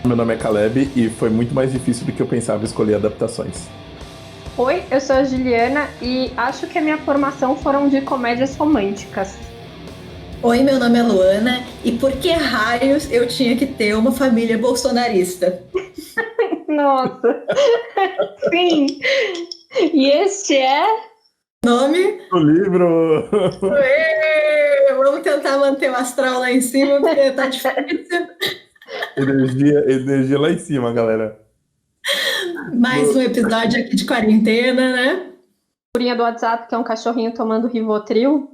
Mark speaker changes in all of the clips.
Speaker 1: Meu nome é Caleb e foi muito mais difícil do que eu pensava escolher adaptações.
Speaker 2: Oi, eu sou a Juliana e acho que a minha formação foram de comédias românticas.
Speaker 3: Oi, meu nome é Luana e por que raios eu tinha que ter uma família bolsonarista?
Speaker 2: Nossa, sim! E este é.
Speaker 3: Nome?
Speaker 1: O livro!
Speaker 3: Vamos tentar manter o astral lá em cima, porque tá difícil.
Speaker 1: Energia lá em cima, galera.
Speaker 3: Mais um episódio aqui de quarentena, né?
Speaker 2: Figurinha do WhatsApp, que é um cachorrinho tomando Rivotril.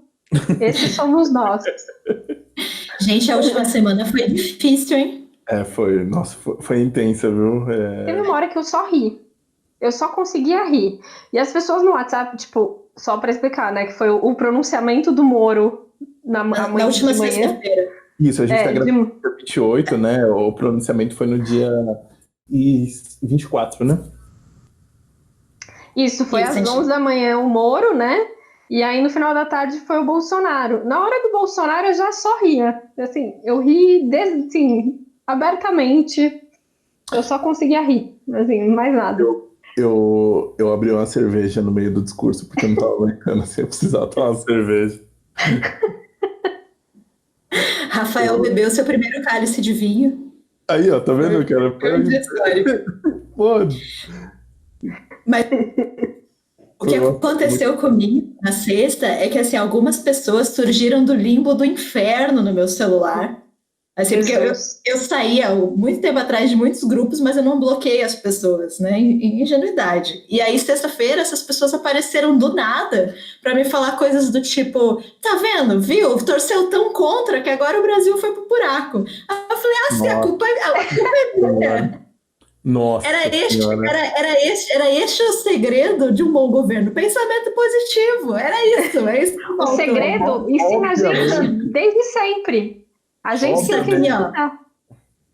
Speaker 2: Esses somos nós.
Speaker 3: Gente, a última semana foi difícil, hein?
Speaker 1: Foi. Nossa, foi intensa, viu?
Speaker 2: Teve uma hora que eu só ri. Eu só conseguia rir. E as pessoas no WhatsApp, tipo, só pra explicar, né? Que foi o pronunciamento do Moro
Speaker 3: Na última sexta-feira.
Speaker 1: Isso, a gente tá gravando no dia 28, né? O pronunciamento foi no dia 24, né?
Speaker 2: Isso, foi às 11 da manhã o Moro, né? E aí no final da tarde foi o Bolsonaro. Na hora do Bolsonaro eu já só ria. Assim, eu ri assim, abertamente. Eu só conseguia rir, assim, mais nada.
Speaker 1: Eu abri uma cerveja no meio do discurso porque eu não tava aguentando assim, eu precisava tomar uma cerveja.
Speaker 3: Rafael bebeu seu primeiro cálice de vinho.
Speaker 1: Aí, ó, tá vendo, cara? Pô.
Speaker 3: Mas o que aconteceu comigo na sexta é que, assim, algumas pessoas surgiram do limbo do inferno no meu celular. Assim, porque eu saía muito tempo atrás de muitos grupos, mas eu não bloqueei as pessoas, né? Em ingenuidade. E aí, sexta-feira, essas pessoas apareceram do nada para me falar coisas do tipo: tá vendo? Viu? Torceu tão contra que agora o Brasil foi pro buraco. Aí eu falei: sim, a culpa é minha.
Speaker 1: Nossa.
Speaker 3: Era este o segredo de um bom governo. Pensamento positivo. Era isso. É isso.
Speaker 2: O segredo ensina a gente desde sempre. A gente se acredita.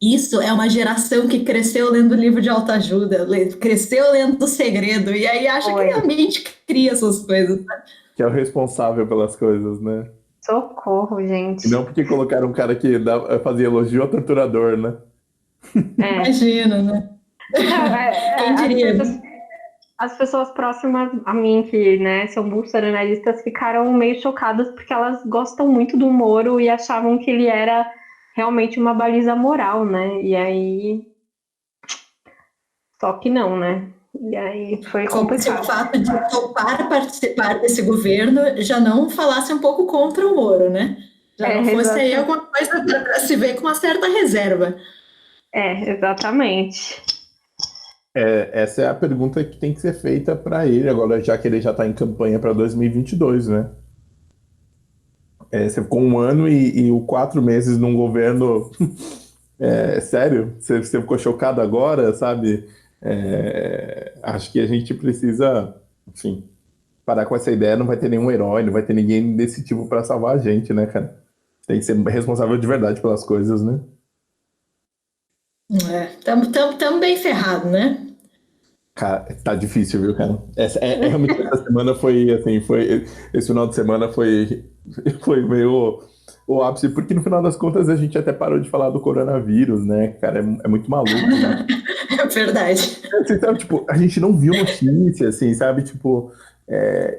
Speaker 3: Isso é uma geração que cresceu lendo livro de autoajuda, cresceu lendo o segredo, e aí acha que realmente cria essas coisas. Né?
Speaker 1: Que é o responsável pelas coisas, né?
Speaker 2: Socorro, gente.
Speaker 1: E não porque colocaram um cara que fazia elogio ao torturador, né?
Speaker 3: Imagina, né? Quem diria?
Speaker 2: As pessoas próximas a mim, que, né, são bolsonaristas, ficaram meio chocadas porque elas gostam muito do Moro e achavam que ele era realmente uma baliza moral, né? E aí... Só que não, né? E aí foi complicado.
Speaker 3: Como se o fato de topar participar desse governo já não falasse um pouco contra o Moro, né? Já não fosse aí alguma coisa para se ver com uma certa reserva.
Speaker 2: Exatamente.
Speaker 1: Essa é a pergunta que tem que ser feita para ele agora, já que ele já está em campanha para 2022, né? Você ficou 1 ano e 4 meses num governo... sério? Você ficou chocado agora, sabe? Acho que a gente precisa, enfim, parar com essa ideia. Não vai ter nenhum herói, não vai ter ninguém desse tipo para salvar a gente, né, cara? Tem que ser responsável de verdade pelas coisas, né?
Speaker 3: Tamo bem ferrado, né?
Speaker 1: Cara, tá difícil, viu, cara? Realmente essa semana foi, assim, esse final de semana foi meio o ápice, porque no final das contas a gente até parou de falar do coronavírus, né, cara? É muito maluco, né?
Speaker 3: É verdade.
Speaker 1: Assim, sabe, tipo, a gente não viu notícia, assim, sabe? Tipo,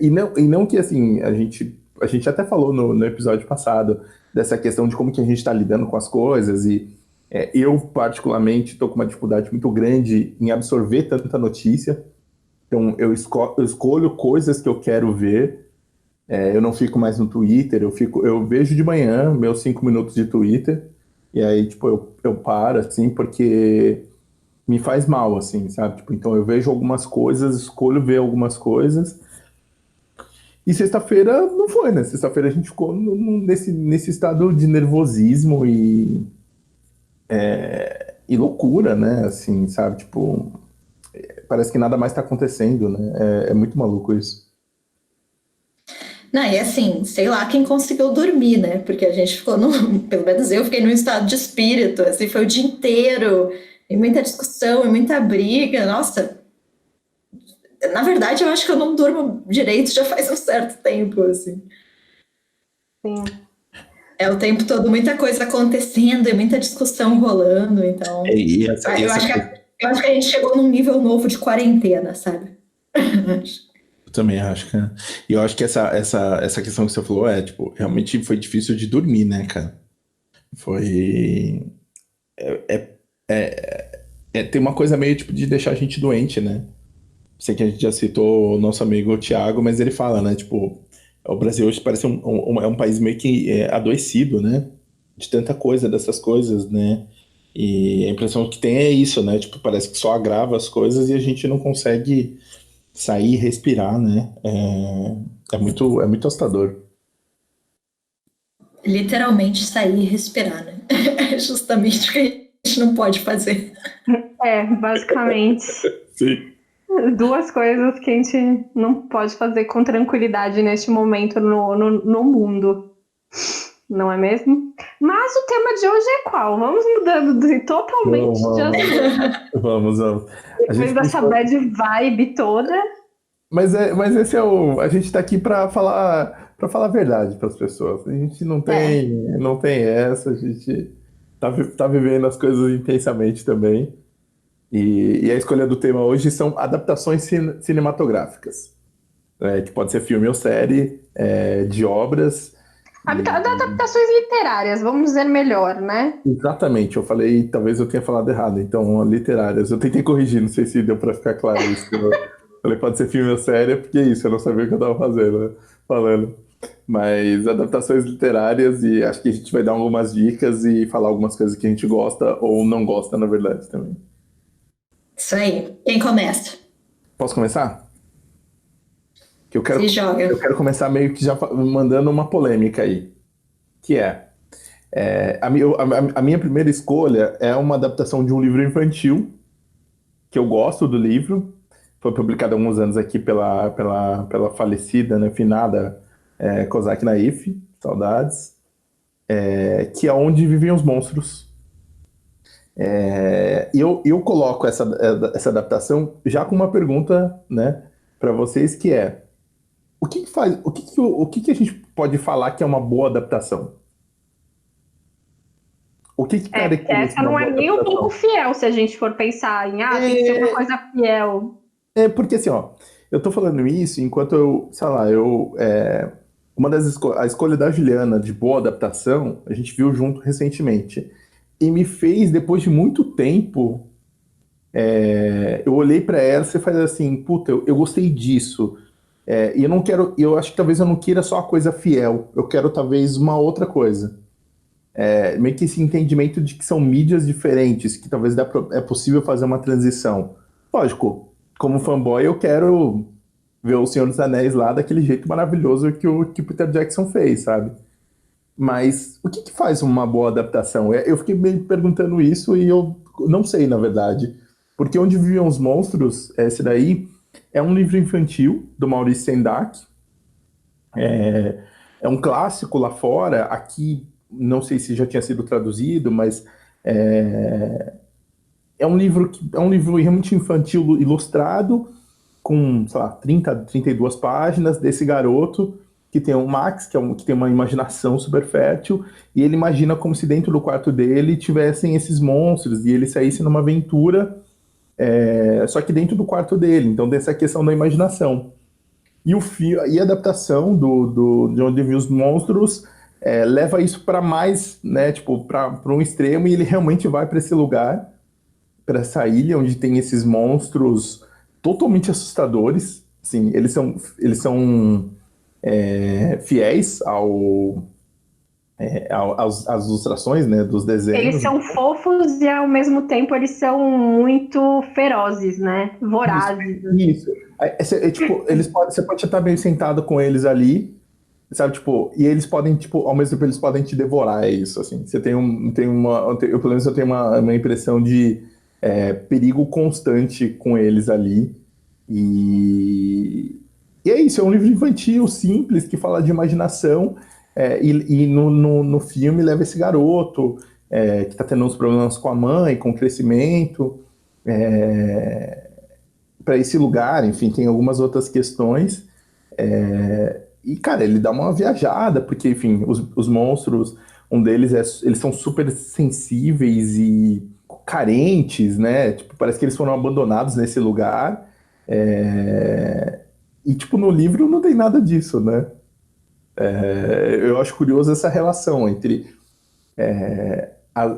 Speaker 1: e não que, assim, a gente até falou no episódio passado dessa questão de como que a gente tá lidando com as coisas e eu, particularmente, estou com uma dificuldade muito grande em absorver tanta notícia. Então, eu escolho coisas que eu quero ver. Eu não fico mais no Twitter. Eu vejo de manhã meus 5 minutos de Twitter. E aí, tipo, eu paro, assim, porque me faz mal, assim, sabe? Tipo, então, eu vejo algumas coisas, escolho ver algumas coisas. E sexta-feira não foi, né? Sexta-feira a gente ficou nesse estado de nervosismo e loucura, né? Assim, sabe? Tipo, parece que nada mais tá acontecendo, né? É muito maluco isso.
Speaker 3: Não, e assim, sei lá quem conseguiu dormir, né? Porque a gente ficou, pelo menos eu fiquei num estado de espírito, assim, foi o dia inteiro, e muita discussão, e muita briga, nossa. Na verdade, eu acho que eu não durmo direito já faz um certo tempo, assim.
Speaker 2: Sim.
Speaker 3: É o tempo todo muita coisa acontecendo e muita discussão rolando, então.
Speaker 1: E
Speaker 3: Eu acho que a gente chegou num nível novo de quarentena, sabe?
Speaker 1: Eu também acho, cara. E eu acho que essa questão que você falou tipo, realmente foi difícil de dormir, né, cara? Foi. Tem uma coisa meio tipo de deixar a gente doente, né? Sei que a gente já citou o nosso amigo Thiago, mas ele fala, né? Tipo, o Brasil hoje parece é um país meio que adoecido, né? De tanta coisa, dessas coisas, né? E a impressão que tem é isso, né? Tipo, parece que só agrava as coisas e a gente não consegue sair e respirar, né? É muito assustador.
Speaker 3: Literalmente sair e respirar, né? É justamente o que a gente não pode fazer.
Speaker 2: Basicamente.
Speaker 1: Sim.
Speaker 2: Duas coisas que a gente não pode fazer com tranquilidade neste momento no mundo. Não é mesmo? Mas o tema de hoje é qual? Vamos mudando totalmente de assunto.
Speaker 1: Vamos.
Speaker 2: Depois dessa bad vibe toda.
Speaker 1: Mas esse é a gente tá aqui para falar a verdade para as pessoas. A gente não tem essa, a gente tá vivendo as coisas intensamente também. E a escolha do tema hoje são adaptações cinematográficas, né, que pode ser filme ou série, de obras.
Speaker 2: Adaptações literárias, vamos dizer melhor, né?
Speaker 1: Exatamente, eu falei, talvez eu tenha falado errado, então, literárias. Eu tentei corrigir, não sei se deu para ficar claro isso. Eu falei, pode ser filme ou série, porque é isso, eu não sabia o que eu estava falando. Mas adaptações literárias, e acho que a gente vai dar algumas dicas e falar algumas coisas que a gente gosta ou não gosta, na verdade, também.
Speaker 3: Isso aí. Quem começa?
Speaker 1: Posso começar? Que
Speaker 3: Se joga.
Speaker 1: Eu quero começar meio que já mandando uma polêmica aí, que a minha primeira escolha é uma adaptação de um livro infantil, que eu gosto do livro, foi publicado há alguns anos aqui pela falecida, né, finada Kozak Naif, saudades, que é Onde Vivem os Monstros. E eu coloco essa adaptação já com uma pergunta, né, para vocês, que é: o que a gente pode falar que é uma boa adaptação? O que caracteriza
Speaker 2: essa não é nem um pouco fiel, se a gente for pensar em tem que ser uma coisa fiel.
Speaker 1: Porque assim, ó, eu tô falando isso enquanto a escolha da Juliana de boa adaptação, a gente viu junto recentemente. E me fez, depois de muito tempo, eu olhei pra ela e você faz assim, puta, eu gostei disso. E eu não quero, eu acho que talvez eu não queira só a coisa fiel, eu quero talvez uma outra coisa. Meio que esse entendimento de que são mídias diferentes, que talvez é possível fazer uma transição. Lógico, como fanboy, eu quero ver o Senhor dos Anéis lá daquele jeito maravilhoso que o Peter Jackson fez, sabe? Mas o que faz uma boa adaptação? Eu fiquei me perguntando isso e eu não sei, na verdade. Porque Onde Viviam os Monstros, esse daí, é um livro infantil do Maurice Sendak. É um clássico lá fora. Aqui, não sei se já tinha sido traduzido, mas é um livro realmente infantil ilustrado, com, sei lá, 32 páginas, desse garoto que tem o Max, que tem uma imaginação super fértil, e ele imagina como se dentro do quarto dele tivessem esses monstros, e ele saísse numa aventura, só que dentro do quarto dele. Então tem essa questão da imaginação. E a adaptação de Onde Vivem os Monstros leva isso para mais, né, tipo, para um extremo, e ele realmente vai para esse lugar, para essa ilha onde tem esses monstros totalmente assustadores. Assim, eles são fiéis às ilustrações, né, dos desenhos.
Speaker 2: Eles são fofos e ao mesmo tempo eles são muito ferozes, né? Vorazes.
Speaker 1: Isso. Tipo, você pode estar bem sentado com eles ali, sabe, tipo, e eles podem, tipo, ao mesmo tempo eles podem te devorar, é isso, assim. Você eu pelo menos eu tenho uma impressão de perigo constante com eles ali. E é isso, é um livro infantil, simples, que fala de imaginação, e no filme leva esse garoto que está tendo uns problemas com a mãe, com o crescimento, para esse lugar. Enfim, tem algumas outras questões, cara, ele dá uma viajada, porque, enfim, os monstros, um deles eles são super sensíveis e carentes, né? Tipo, parece que eles foram abandonados nesse lugar. E, tipo, no livro não tem nada disso, né? Eu acho curioso essa relação entre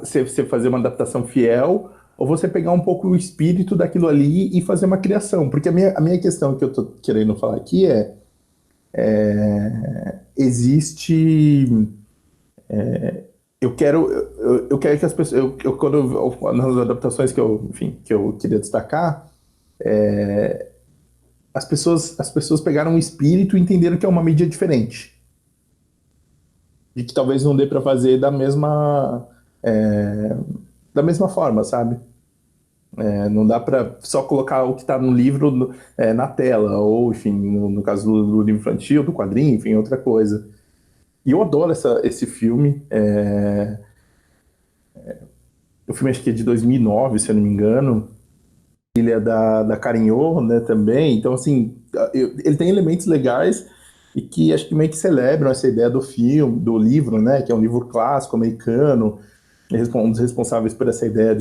Speaker 1: você fazer uma adaptação fiel ou você pegar um pouco o espírito daquilo ali e fazer uma criação. Porque a minha questão que eu tô querendo falar aqui existe. Eu quero que as pessoas. Nas adaptações que eu queria destacar, as pessoas pegaram o espírito e entenderam que é uma mídia diferente. E que talvez não dê para fazer da mesma forma, sabe? Não dá para só colocar o que está no livro na tela, ou, enfim, no caso do livro infantil, do quadrinho, enfim, outra coisa. E eu adoro esse filme. O filme acho que é de 2009, se eu não me engano. Ele é da Carinho, né, também. Então, assim, ele tem elementos legais e que acho que meio que celebram essa ideia do filme, do livro, né, que é um livro clássico americano, um dos responsáveis por essa ideia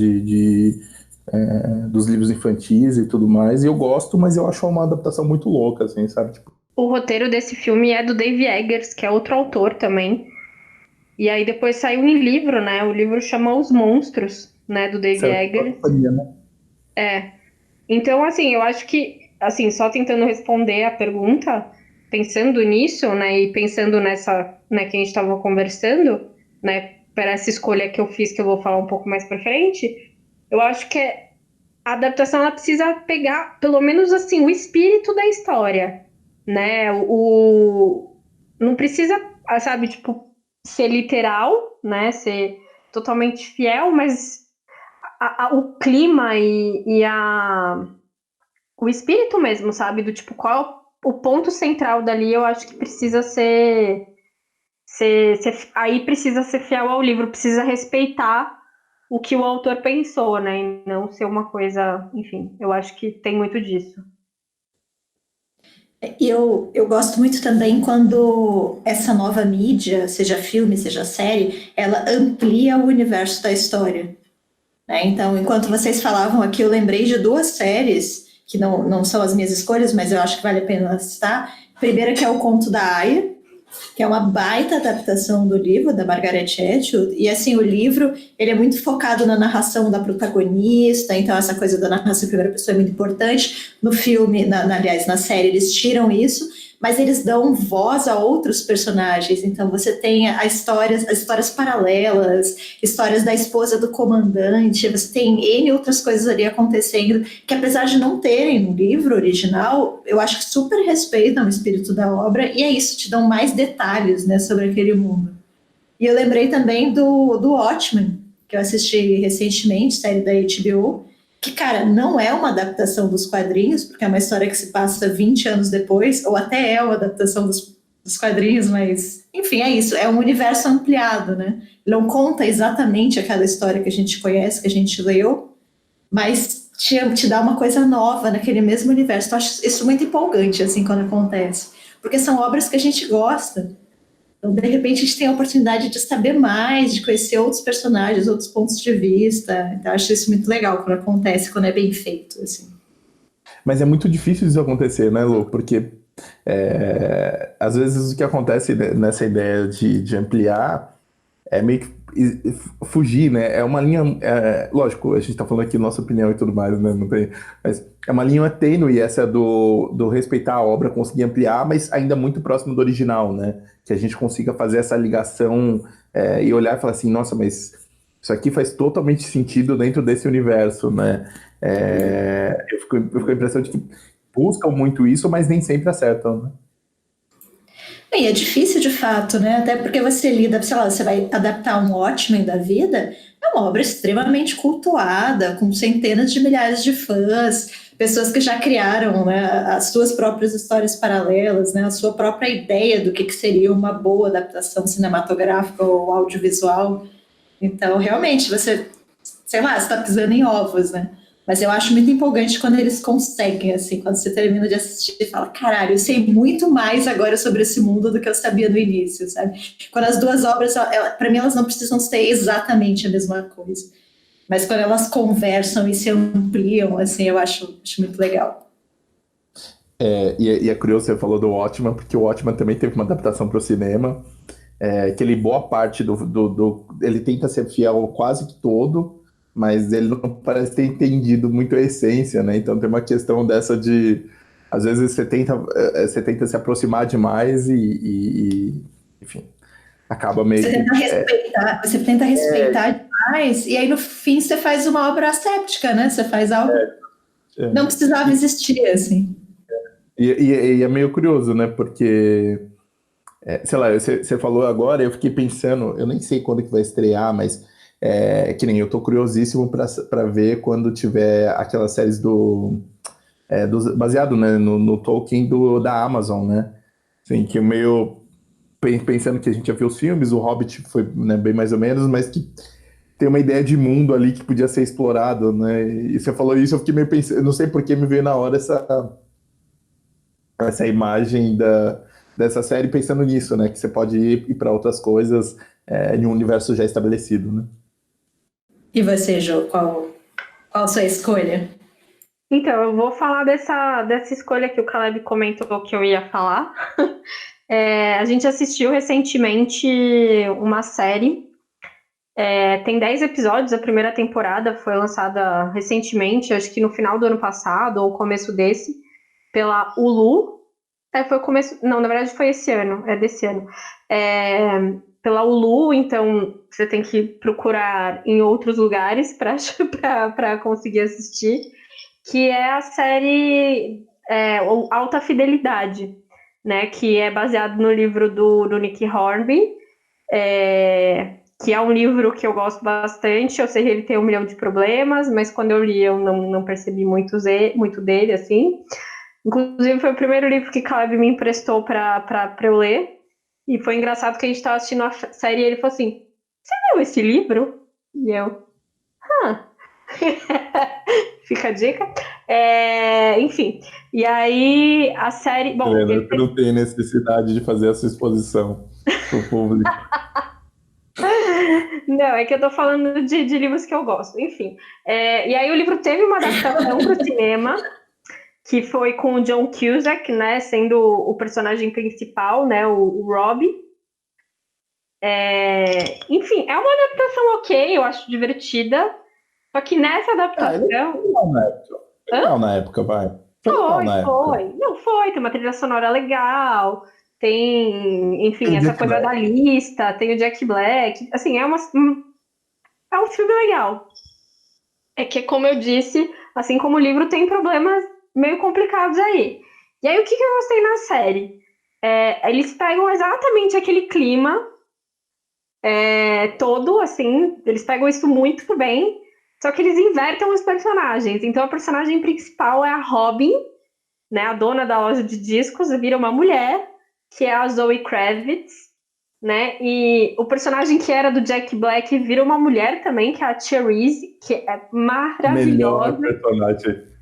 Speaker 1: dos livros infantis e tudo mais. E eu gosto, mas eu acho uma adaptação muito louca, assim, sabe? Tipo,
Speaker 2: O roteiro desse filme é do Dave Eggers, que é outro autor também. E aí depois saiu um livro, né? O livro chama Os Monstros, né? Do Dave Eggers.
Speaker 1: né?
Speaker 2: Então, assim, eu acho que, assim, só tentando responder a pergunta, pensando nisso, né? E pensando nessa, né, que a gente estava conversando, né? Para essa escolha que eu fiz, que eu vou falar um pouco mais pra frente, eu acho que a adaptação, ela precisa pegar, pelo menos, assim, o espírito da história, né? Não precisa, sabe, tipo, ser literal, né? Ser totalmente fiel, mas o clima e o espírito mesmo, sabe? Do tipo, qual o ponto central dali, eu acho que precisa aí precisa ser fiel ao livro, precisa respeitar o que o autor pensou, né? E não ser uma coisa, enfim, eu acho que tem muito disso.
Speaker 3: E eu gosto muito também quando essa nova mídia, seja filme, seja série, ela amplia o universo da história, né? Então, enquanto vocês falavam aqui, eu lembrei de duas séries, que não são as minhas escolhas, mas eu acho que vale a pena citar. A primeira que é O Conto da Aia, que é uma baita adaptação do livro da Margaret Atwood, e assim, o livro, ele é muito focado na narração da protagonista, então essa coisa da narração em primeira pessoa é muito importante. No filme, aliás, na série, eles tiram isso, mas eles dão voz a outros personagens, então você tem as histórias paralelas, histórias da esposa do comandante, você tem N outras coisas ali acontecendo, que apesar de não terem no livro original, eu acho que super respeitam o espírito da obra, e é isso, te dão mais detalhes, né, sobre aquele mundo. E eu lembrei também do Watchmen, que eu assisti recentemente, série da HBO, que, cara, não é uma adaptação dos quadrinhos, porque é uma história que se passa 20 anos depois, ou até é uma adaptação dos quadrinhos, mas, enfim, é isso, é um universo ampliado, né? Não conta exatamente aquela história que a gente conhece, que a gente leu, mas te dá uma coisa nova naquele mesmo universo. Eu acho isso muito empolgante, assim, quando acontece, porque são obras que a gente gosta. Então, de repente, a gente tem a oportunidade de saber mais, de conhecer outros personagens, outros pontos de vista. Então, eu acho isso muito legal quando acontece, quando é bem feito, assim.
Speaker 1: Mas é muito difícil isso acontecer, né, Lu? Porque às vezes o que acontece nessa ideia de ampliar é meio que fugir, né? É uma linha. Lógico, a gente tá falando aqui nossa opinião e tudo mais, né? Não tem, mas é uma linha tênue essa do respeitar a obra, conseguir ampliar, mas ainda muito próximo do original, né? Que a gente consiga fazer essa ligação e olhar e falar assim, nossa, mas isso aqui faz totalmente sentido dentro desse universo, né? Eu fico com a impressão de que buscam muito isso, mas nem sempre acertam, né?
Speaker 3: E é difícil de fato, né? Até porque você lida, sei lá, você vai adaptar um Watchmen da vida, é uma obra extremamente cultuada, com centenas de milhares de fãs, pessoas que já criaram, né, as suas próprias histórias paralelas, né, a sua própria ideia do que seria uma boa adaptação cinematográfica ou audiovisual. Então, realmente, você, sei lá, você está pisando em ovos, né? Mas eu acho muito empolgante quando eles conseguem, assim, quando você termina de assistir e fala, caralho, eu sei muito mais agora sobre esse mundo do que eu sabia no início, sabe? Quando as duas obras, para mim, elas não precisam ser exatamente a mesma coisa. Mas quando elas conversam e se ampliam, assim, eu acho muito legal.
Speaker 1: E é curioso, você falou do Watchmen, porque o Watchmen também teve uma adaptação para o cinema, que ele, boa parte ele tenta ser fiel quase que todo, mas ele não parece ter entendido muito a essência, né? Então tem uma questão dessa de, às vezes você tenta se aproximar demais enfim, acaba meio
Speaker 3: Você tenta respeitar, você tenta respeitar demais, e aí no fim você faz uma obra asséptica, né? Você faz algo que não precisava existir, assim.
Speaker 1: E é meio curioso, né? Porque, sei lá, você falou agora, eu fiquei pensando, eu nem sei quando que vai estrear, mas que nem eu tô curiosíssimo para ver quando tiver aquelas séries baseado, né, no Tolkien da Amazon, né? Assim, que eu meio pensando que a gente já viu os filmes, o Hobbit foi, né, bem mais ou menos, mas que tem uma ideia de mundo ali que podia ser explorado, né? E você falou isso, eu fiquei meio pensando, eu não sei por que me veio na hora essa imagem dessa série pensando nisso, né? Que você pode ir para outras coisas em um universo já estabelecido, né?
Speaker 3: E você, Jo, qual a sua escolha?
Speaker 2: Então, eu vou falar dessa escolha que o Caleb comentou que eu ia falar. A gente assistiu recentemente uma série. Tem 10 episódios, a primeira temporada foi lançada recentemente, acho que no final do ano passado ou começo desse, pela Hulu. Foi o começo. Não, na verdade foi esse ano, é desse ano. Pela Hulu, então você tem que procurar em outros lugares para conseguir assistir, que é a série Alta Fidelidade, né? Que é baseado no livro do Nick Hornby, que é um livro que eu gosto bastante. Eu sei que ele tem 1 milhão de problemas, mas quando eu li eu não percebi muito dele, assim. Inclusive, foi o primeiro livro que Caleb me emprestou para eu ler. E foi engraçado que a gente estava assistindo a série e ele falou assim: Você leu esse livro? E eu, fica a dica. Enfim, e aí a série. Bom,
Speaker 1: Helena, não tem necessidade de fazer essa exposição pro público.
Speaker 2: Não, é que eu tô falando de livros que eu gosto. Enfim. E aí o livro teve uma adaptação para o cinema, que foi com o John Cusack, né, sendo o personagem principal, né, o Robbie. Enfim, é uma adaptação ok, eu acho divertida. Só que nessa adaptação.
Speaker 1: Ele foi legal na época. Foi legal na época, vai. Foi legal na época.
Speaker 2: Foi. Não, foi. Tem uma trilha sonora legal. Tem, enfim,
Speaker 1: Tem o
Speaker 2: essa
Speaker 1: Jack
Speaker 2: coisa
Speaker 1: Black.
Speaker 2: da lista. Tem o Jack Black. Assim, é um filme legal. É que, como eu disse, assim como o livro, tem problemas meio complicados aí. E aí, o que eu gostei na série? Eles pegam exatamente aquele clima todo, assim, eles pegam isso muito bem, só que eles invertem os personagens. Então, a personagem principal é a Robin, né, a dona da loja de discos, vira uma mulher, que é a Zoe Kravitz, né, e o personagem que era do Jack Black vira uma mulher também, que é a Therese, que é maravilhosa.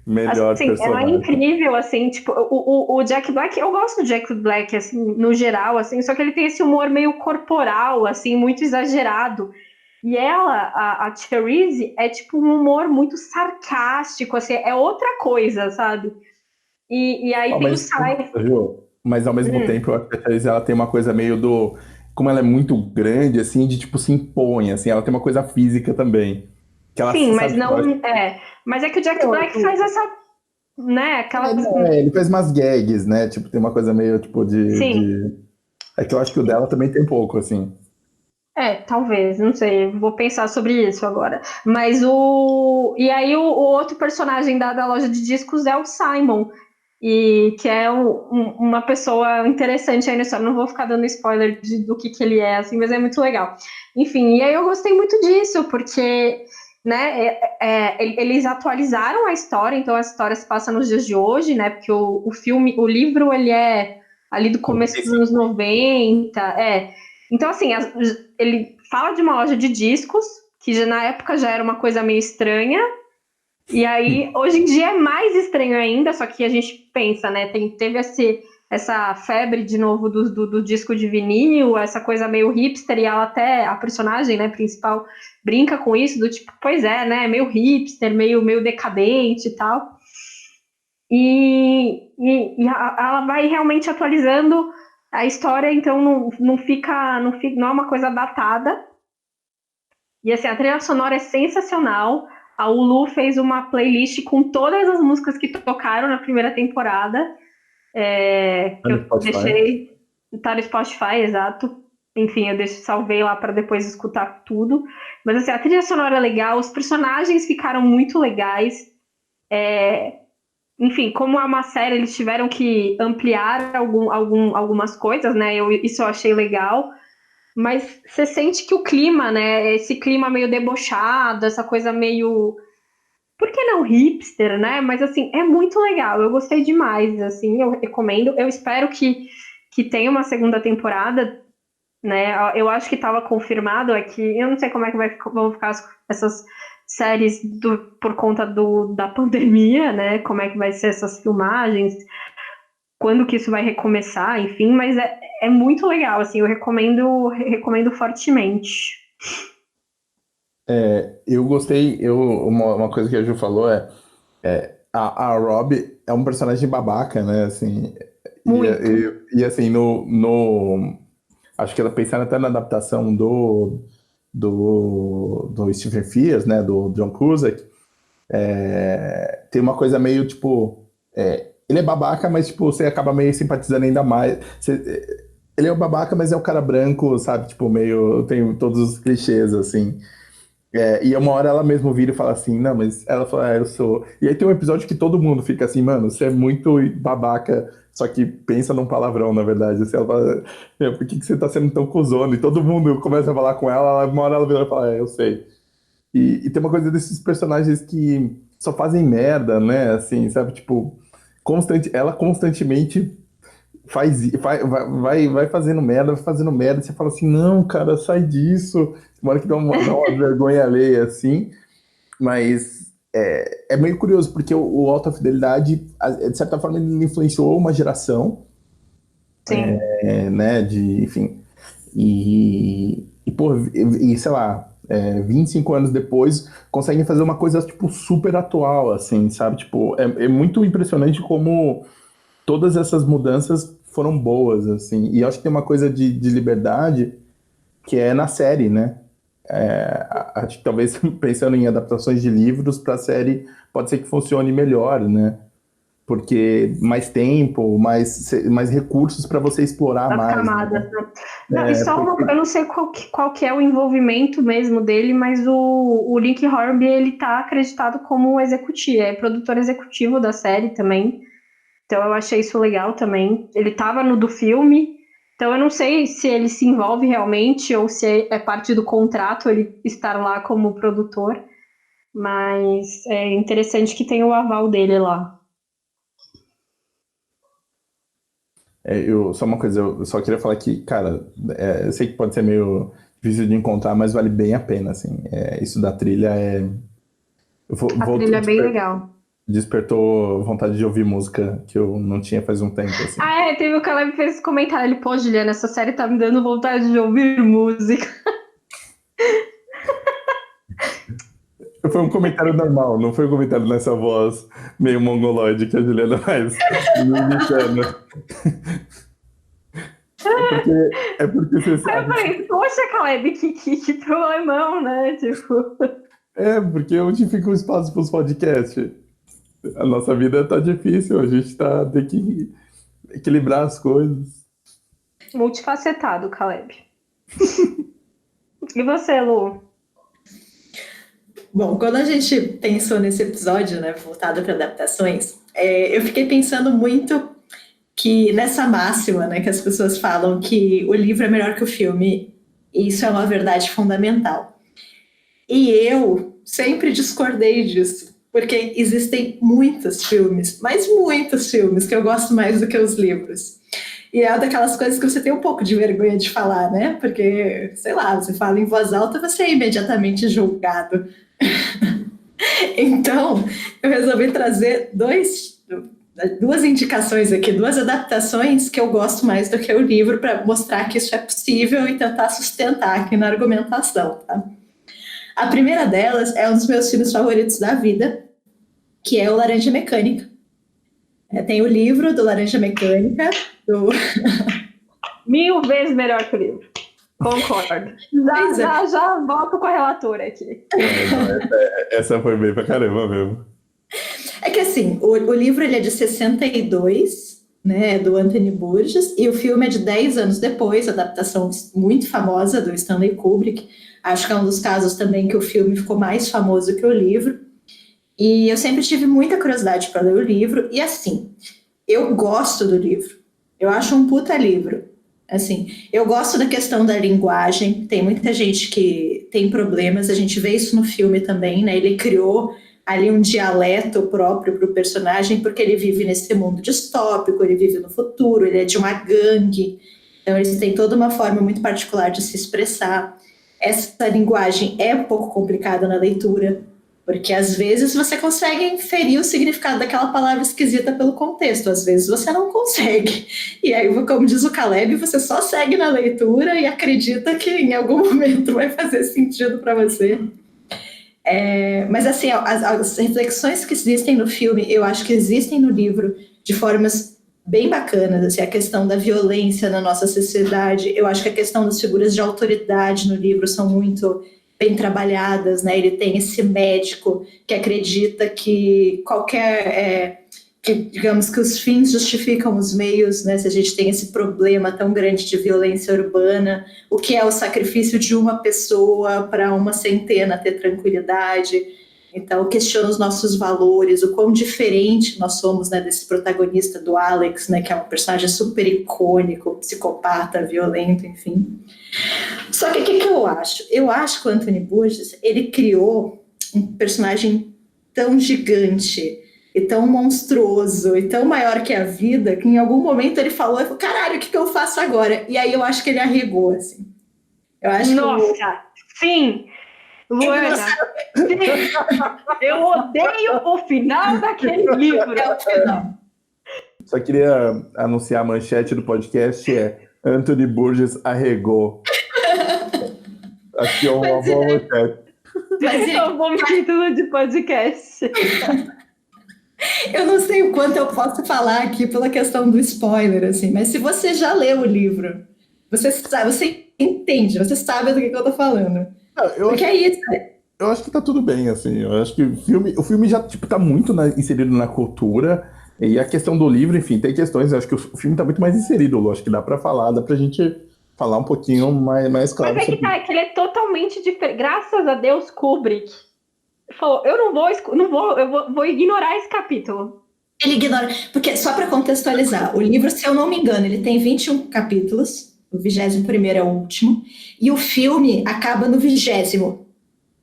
Speaker 1: Melhor
Speaker 2: Assim, ela é
Speaker 1: personagem.
Speaker 2: incrível, assim, tipo, o Jack Black, eu gosto do Jack Black, assim, no geral, assim, só que ele tem esse humor meio corporal, assim, muito exagerado. E ela, a Therese, é tipo um humor muito sarcástico, assim, é outra coisa, sabe? E aí tem o Simon.
Speaker 1: Mas ao mesmo tempo, eu acho que a Therese, ela tem uma coisa meio do... Como ela é muito grande, assim, de tipo, se impõe, assim, ela tem uma coisa física também. Que ela
Speaker 2: Sim, mas
Speaker 1: sabe,
Speaker 2: não... Mas é que o Jack Black faz essa... Né, aquela...
Speaker 1: ele faz umas gags, né? Tipo, tem uma coisa meio, tipo,
Speaker 2: Sim.
Speaker 1: É que eu acho que o dela também tem pouco, assim.
Speaker 2: Talvez, não sei, vou pensar sobre isso agora. Mas E aí o outro personagem da loja de discos é o Simon, e que é uma pessoa interessante aí na história. Não vou ficar dando spoiler do que ele é, assim, mas é muito legal. Enfim, e aí eu gostei muito disso, porque, né, eles atualizaram a história, então a história se passa nos dias de hoje, né? Porque o livro, ele é ali do começo dos anos 90, Então, assim, ele fala de uma loja de discos, que na época já era uma coisa meio estranha, E aí, hoje em dia é mais estranho ainda, só que a gente pensa, né? Teve essa febre de novo do disco de vinil, essa coisa meio hipster, e ela até, a personagem, né, principal, brinca com isso, do tipo, pois é, né? Meio hipster, meio decadente e tal. E ela vai realmente atualizando a história, então não é uma coisa datada. E assim, a trilha sonora é sensacional. A Hulu fez uma playlist com todas as músicas que tocaram na primeira temporada. Que eu deixei. Tá no Spotify, exato. Enfim, salvei lá para depois escutar tudo. Mas assim, a trilha sonora é legal, os personagens ficaram muito legais. Enfim, como é uma série, eles tiveram que ampliar algumas coisas, né? Isso eu achei legal. Mas você sente que o clima, né? Esse clima meio debochado, essa coisa meio. Por que não hipster, né? Mas assim, é muito legal. Eu gostei demais, assim, eu recomendo. Eu espero que tenha uma segunda temporada, né? Eu acho que estava confirmado aqui. Eu não sei como é que vão ficar essas séries por conta da pandemia, né? Como é que vai ser essas filmagens, quando que isso vai recomeçar, enfim, mas é muito legal, assim, eu recomendo fortemente.
Speaker 1: Eu gostei, uma coisa que a Ju falou a Rob é um personagem babaca, né, assim,
Speaker 2: Muito.
Speaker 1: assim, acho que ela pensando até na adaptação do Stephen Frears, né, do John Cusack, tem uma coisa meio, tipo, ele é babaca, mas, tipo, você acaba meio simpatizando ainda mais, ele é o babaca, mas é o cara branco, sabe, tipo, meio, tem todos os clichês, assim. E uma hora ela mesma vira e fala assim, não, mas ela fala, eu sou. E aí tem um episódio que todo mundo fica assim, mano, você é muito babaca, só que pensa num palavrão, na verdade. Assim, ela fala, por que você tá sendo tão cuzona? E todo mundo começa a falar com ela, uma hora ela vira e fala, eu sei. E tem uma coisa desses personagens que só fazem merda, né? Assim, sabe? Tipo, ela constantemente vai fazendo merda, vai fazendo merda. Você fala assim, não, cara, sai disso. Uma hora que dá uma vergonha alheia, assim. Mas é meio curioso, porque o Alta Fidelidade, de certa forma, ele influenciou uma geração,
Speaker 2: Sim.
Speaker 1: né? Enfim. Pô, sei lá, 25 anos depois, conseguem fazer uma coisa, tipo, super atual, assim, sabe? Tipo, é muito impressionante como todas essas mudanças foram boas, assim. E eu acho que tem uma coisa de liberdade que é na série, né? Acho que talvez pensando em adaptações de livros para a série, pode ser que funcione melhor, né? Porque mais tempo, mais recursos para você explorar
Speaker 2: Das
Speaker 1: mais,
Speaker 2: camadas,
Speaker 1: né?
Speaker 2: né? Não, e só eu não sei qual que é o envolvimento mesmo dele, mas o Link Hornby, ele tá acreditado como executivo, é produtor executivo da série também. Então eu achei isso legal também. Ele estava no do filme, então eu não sei se ele se envolve realmente ou se é parte do contrato ele estar lá como produtor, mas é interessante que tem o aval dele lá.
Speaker 1: Só uma coisa, eu só queria falar que, cara, eu sei que pode ser meio difícil de encontrar, mas vale bem a pena, assim. Isso da trilha
Speaker 2: A trilha é bem legal.
Speaker 1: despertou vontade de ouvir música que eu não tinha faz um tempo, assim.
Speaker 2: Teve o Caleb que fez esse comentário, ele, pô, Juliana, essa série tá me dando vontade de ouvir música.
Speaker 1: Foi um comentário normal, não foi um comentário nessa voz meio mongoloide que a Juliana faz, me imitando. É porque você
Speaker 2: Aí eu
Speaker 1: sabe.
Speaker 2: falei, poxa, Caleb, que problemão, né? Tipo...
Speaker 1: Porque onde fica o espaço para os podcasts? A nossa vida tá difícil, a gente tem que equilibrar as coisas.
Speaker 2: Multifacetado, Caleb. E você, Lu?
Speaker 3: Bom, quando a gente pensou nesse episódio, né, voltado para adaptações, eu fiquei pensando muito que nessa máxima, né, que as pessoas falam que o livro é melhor que o filme, isso é uma verdade fundamental. E eu sempre discordei disso, porque existem muitos filmes, mas muitos filmes que eu gosto mais do que os livros. E é daquelas coisas que você tem um pouco de vergonha de falar, né? Porque, sei lá, você fala em voz alta, você é imediatamente julgado. Então, eu resolvi trazer duas indicações aqui, duas adaptações que eu gosto mais do que o livro, para mostrar que isso é possível e tentar sustentar aqui na argumentação, tá? A primeira delas é um dos meus filmes favoritos da vida, que é o Laranja Mecânica. Tem o livro do Laranja Mecânica, do...
Speaker 2: 1000 vezes melhor que o livro. Concordo. Já volto com a relatora aqui.
Speaker 1: Essa foi bem pra caramba mesmo.
Speaker 3: É que assim, o livro ele é de 62, né, do Anthony Burgess, e o filme é de 10 anos depois, adaptação muito famosa do Stanley Kubrick. Acho que é um dos casos também que o filme ficou mais famoso que o livro. E eu sempre tive muita curiosidade para ler o livro, e assim, eu gosto do livro. Eu acho um puta livro. Assim, eu gosto da questão da linguagem, tem muita gente que tem problemas, a gente vê isso no filme também, né? Ele criou ali um dialeto próprio para o personagem, porque ele vive nesse mundo distópico, ele vive no futuro, ele é de uma gangue, então eles têm toda uma forma muito particular de se expressar. Essa linguagem é um pouco complicada na leitura, porque às vezes você consegue inferir o significado daquela palavra esquisita pelo contexto, às vezes você não consegue. E aí, como diz o Caleb, você só segue na leitura e acredita que em algum momento vai fazer sentido para você. Mas assim, as reflexões que existem no filme, eu acho que existem no livro de formas bem bacanas, assim, a questão da violência na nossa sociedade, eu acho que a questão das figuras de autoridade no livro são muito bem trabalhadas, né? Ele tem esse médico que acredita que digamos que os fins justificam os meios, né? Se a gente tem esse problema tão grande de violência urbana, o que é o sacrifício de uma pessoa para uma centena ter tranquilidade? Então, questiona os nossos valores, o quão diferente nós somos, né, desse protagonista do Alex, né, que é um personagem super icônico, psicopata, violento, enfim. Só que o que eu acho? Eu acho que o Anthony Burgess, ele criou um personagem tão gigante e tão monstruoso e tão maior que a vida, que em algum momento ele falou, caralho, o que eu faço agora? E aí eu acho que ele arregou, assim. Eu acho
Speaker 2: sim! Luana, eu odeio o final daquele livro.
Speaker 3: É o final.
Speaker 1: Só queria anunciar a manchete do podcast, Anthony Burgess arregou. Acho que é uma boa manchete.
Speaker 2: É um bom título de podcast.
Speaker 3: Eu não sei o quanto eu posso falar aqui pela questão do spoiler, assim, mas se você já leu o livro, você sabe, você entende, você sabe do que eu tô falando. Porque é isso.
Speaker 1: Eu acho que tá tudo bem, assim. Eu acho que o filme já tá muito inserido na cultura. E a questão do livro, enfim, tem questões. Eu acho que o filme tá muito mais inserido, eu acho que dá pra gente falar um pouquinho mais claro.
Speaker 2: Mas é que ele é totalmente diferente. Graças a Deus, Kubrick falou, eu vou ignorar esse capítulo.
Speaker 3: Ele ignora, porque só para contextualizar, o livro, se eu não me engano, ele tem 21 capítulos, o 21º é o último, e o filme acaba no 20º.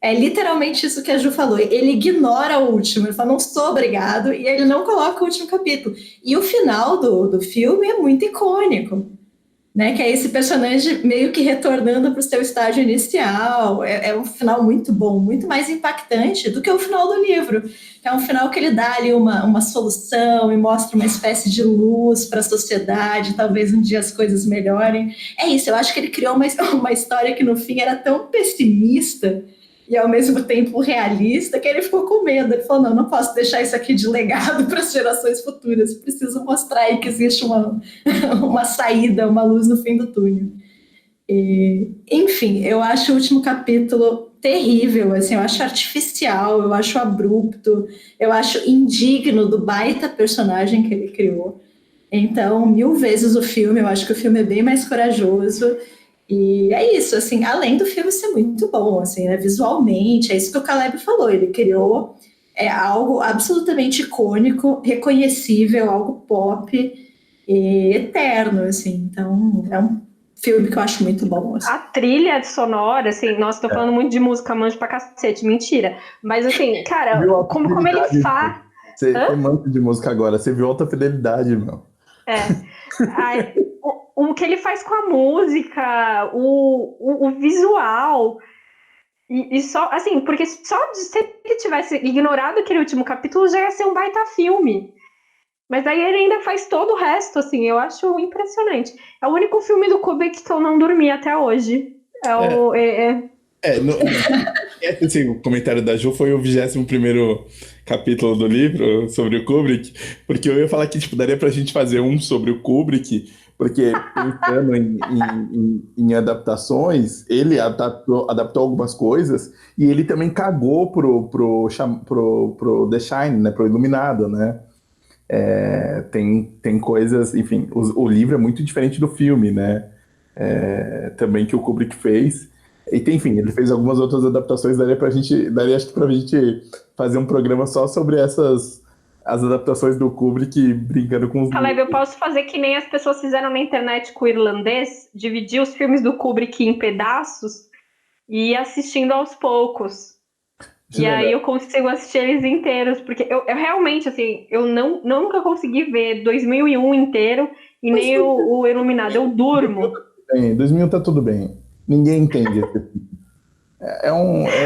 Speaker 3: É literalmente isso que a Ju falou, ele ignora o último, ele fala, não sou obrigado, e ele não coloca o último capítulo. E o final do filme é muito icônico, né? Que é esse personagem meio que retornando para o seu estágio inicial. É um final muito bom, muito mais impactante do que o final do livro. É um final que ele dá ali uma solução e mostra uma espécie de luz para a sociedade, talvez um dia as coisas melhorem. É isso, eu acho que ele criou uma história que no fim era tão pessimista e ao mesmo tempo realista, que ele ficou com medo. Ele falou, não posso deixar isso aqui de legado para as gerações futuras, preciso mostrar aí que existe uma saída, uma luz no fim do túnel. Enfim, eu acho o último capítulo terrível, assim, eu acho artificial, eu acho abrupto, eu acho indigno do baita personagem que ele criou. Então, 1000 vezes o filme, eu acho que o filme é bem mais corajoso. E é isso, assim, além do filme ser muito bom, assim, né, visualmente, é isso que o Caleb falou, ele criou algo absolutamente icônico, reconhecível, algo pop e eterno, assim, então é um filme que eu acho muito bom. Assim.
Speaker 2: A trilha sonora, assim, nossa, tô falando muito de música, manjo pra cacete, mentira, mas assim, cara, como ele faz...
Speaker 1: Você tem manjo de música agora, você viu Alta Fidelidade, meu. O que ele faz com a música, o visual,
Speaker 2: E só, assim, porque só se ele tivesse ignorado aquele último capítulo já ia ser um baita filme. Mas aí ele ainda faz todo o resto, assim, eu acho impressionante. É o único filme do Kubrick que eu não dormi até hoje.
Speaker 1: Assim, o comentário da Ju foi o 21º capítulo do livro sobre o Kubrick, porque eu ia falar que tipo, daria pra gente fazer um sobre o Kubrick, porque pensando em adaptações, ele adaptou algumas coisas e ele também cagou pro The Shine, né, pro Iluminado, né? Tem coisas, enfim, o livro é muito diferente do filme, né? Também que o Kubrick fez. E enfim, ele fez algumas outras adaptações, daria acho que pra gente fazer um programa só sobre as adaptações do Kubrick brincando com os
Speaker 2: Caleb, eu posso fazer que nem as pessoas fizeram na internet com o irlandês, dividir os filmes do Kubrick em pedaços e ir assistindo aos poucos. E aí eu consigo assistir eles inteiros, porque eu realmente, assim, eu nunca consegui ver 2001 inteiro e nem o Iluminado, eu durmo.
Speaker 1: 2001 tá tudo bem. Ninguém entende.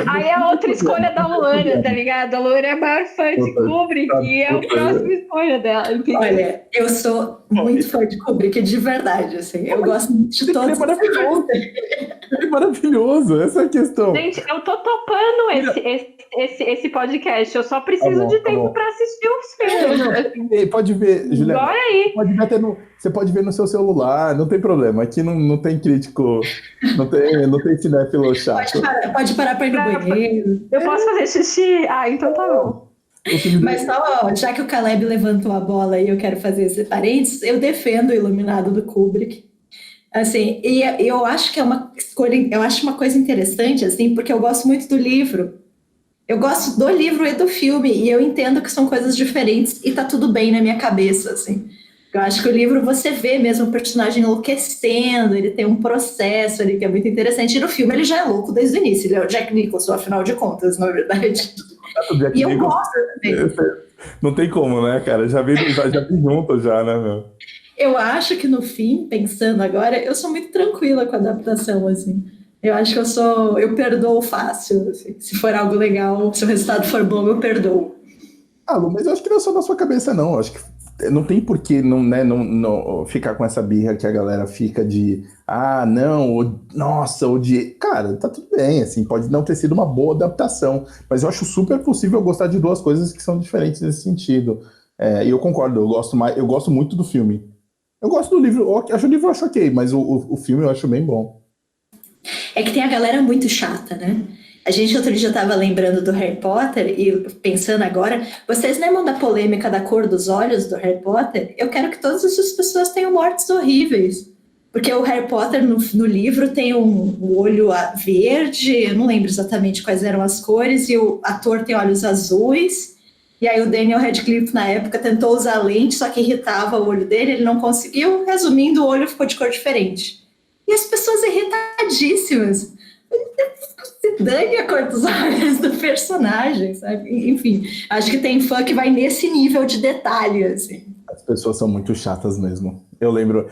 Speaker 2: Aí é outra escolha da Luana, tá ligado? A Luana é a maior fã de Kubrick e é a próxima escolha dela. Entendeu?
Speaker 3: Olha, eu sou muito fã de Kubrick, de verdade, assim. Eu gosto muito de todos.
Speaker 1: Ele é maravilhoso. Ele é maravilhoso, essa é a questão.
Speaker 2: Gente, eu tô topando esse podcast. Eu só preciso de tempo pra assistir os filmes.
Speaker 1: Pode ver, Juliana.
Speaker 2: Olha aí.
Speaker 1: Você pode ver no seu celular, não tem problema. Aqui não tem crítico, não tem cinéfilo chato.
Speaker 3: Pode parar pra ir no banheiro.
Speaker 2: Eu posso fazer xixi? Ah, então tá bom.
Speaker 3: Mas só, já que o Caleb levantou a bola e eu quero fazer esse parênteses, eu defendo o Iluminado do Kubrick. Assim, e eu acho que é uma escolha, eu acho uma coisa interessante, assim, porque eu gosto muito do livro. Eu gosto do livro e do filme, e eu entendo que são coisas diferentes e tá tudo bem na minha cabeça, assim. Eu acho que o livro você vê mesmo o personagem enlouquecendo, ele tem um processo ali que é muito interessante. E no filme ele já é louco desde o início, ele é o Jack Nicholson, afinal de contas, na verdade. E eu gosto também.
Speaker 1: Não tem como, né, cara? Já vi junto já, né, meu?
Speaker 3: Eu acho que no fim, pensando agora, eu sou muito tranquila com a adaptação, assim. Eu acho que eu perdoo fácil, assim. Se for algo legal, se o resultado for bom, eu perdoo.
Speaker 1: Lu, mas eu acho que não é só na sua cabeça, não. Eu acho que não tem por que não ficar com essa birra que a galera fica de nossa, cara, tá tudo bem, assim, pode não ter sido uma boa adaptação, mas eu acho super possível gostar de duas coisas que são diferentes nesse sentido. E eu concordo, eu gosto muito do filme. Eu gosto do livro, o livro eu acho ok, mas o filme eu acho bem bom.
Speaker 3: É que tem a galera muito chata, né? A gente outro dia estava lembrando do Harry Potter e pensando agora, vocês lembram da polêmica da cor dos olhos do Harry Potter? Eu quero que todas essas pessoas tenham mortes horríveis. Porque o Harry Potter no livro tem um olho verde, eu não lembro exatamente quais eram as cores, e o ator tem olhos azuis. E aí o Daniel Radcliffe, na época, tentou usar lente, só que irritava o olho dele, ele não conseguiu. Resumindo, o olho ficou de cor diferente. E as pessoas irritadíssimas. Se dane a cor dos olhos do personagem, sabe? Enfim, acho que tem fã que vai nesse nível de detalhe, assim.
Speaker 1: As pessoas são muito chatas mesmo. Eu lembro.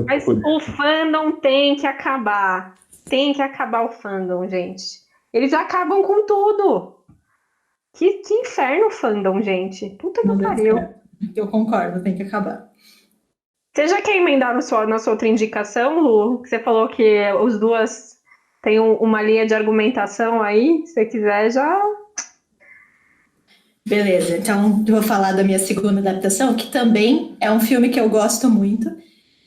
Speaker 2: Mas o fandom tem que acabar. Tem que acabar o fandom, gente. Eles acabam com tudo. Que inferno o fandom, gente. Puta que pariu.
Speaker 3: Eu concordo, tem que acabar.
Speaker 2: Você já quer emendar na sua outra indicação, Lu? Você falou que os duas têm uma linha de argumentação aí. Se você quiser, já...
Speaker 3: Beleza, então eu vou falar da minha segunda adaptação, que também é um filme que eu gosto muito.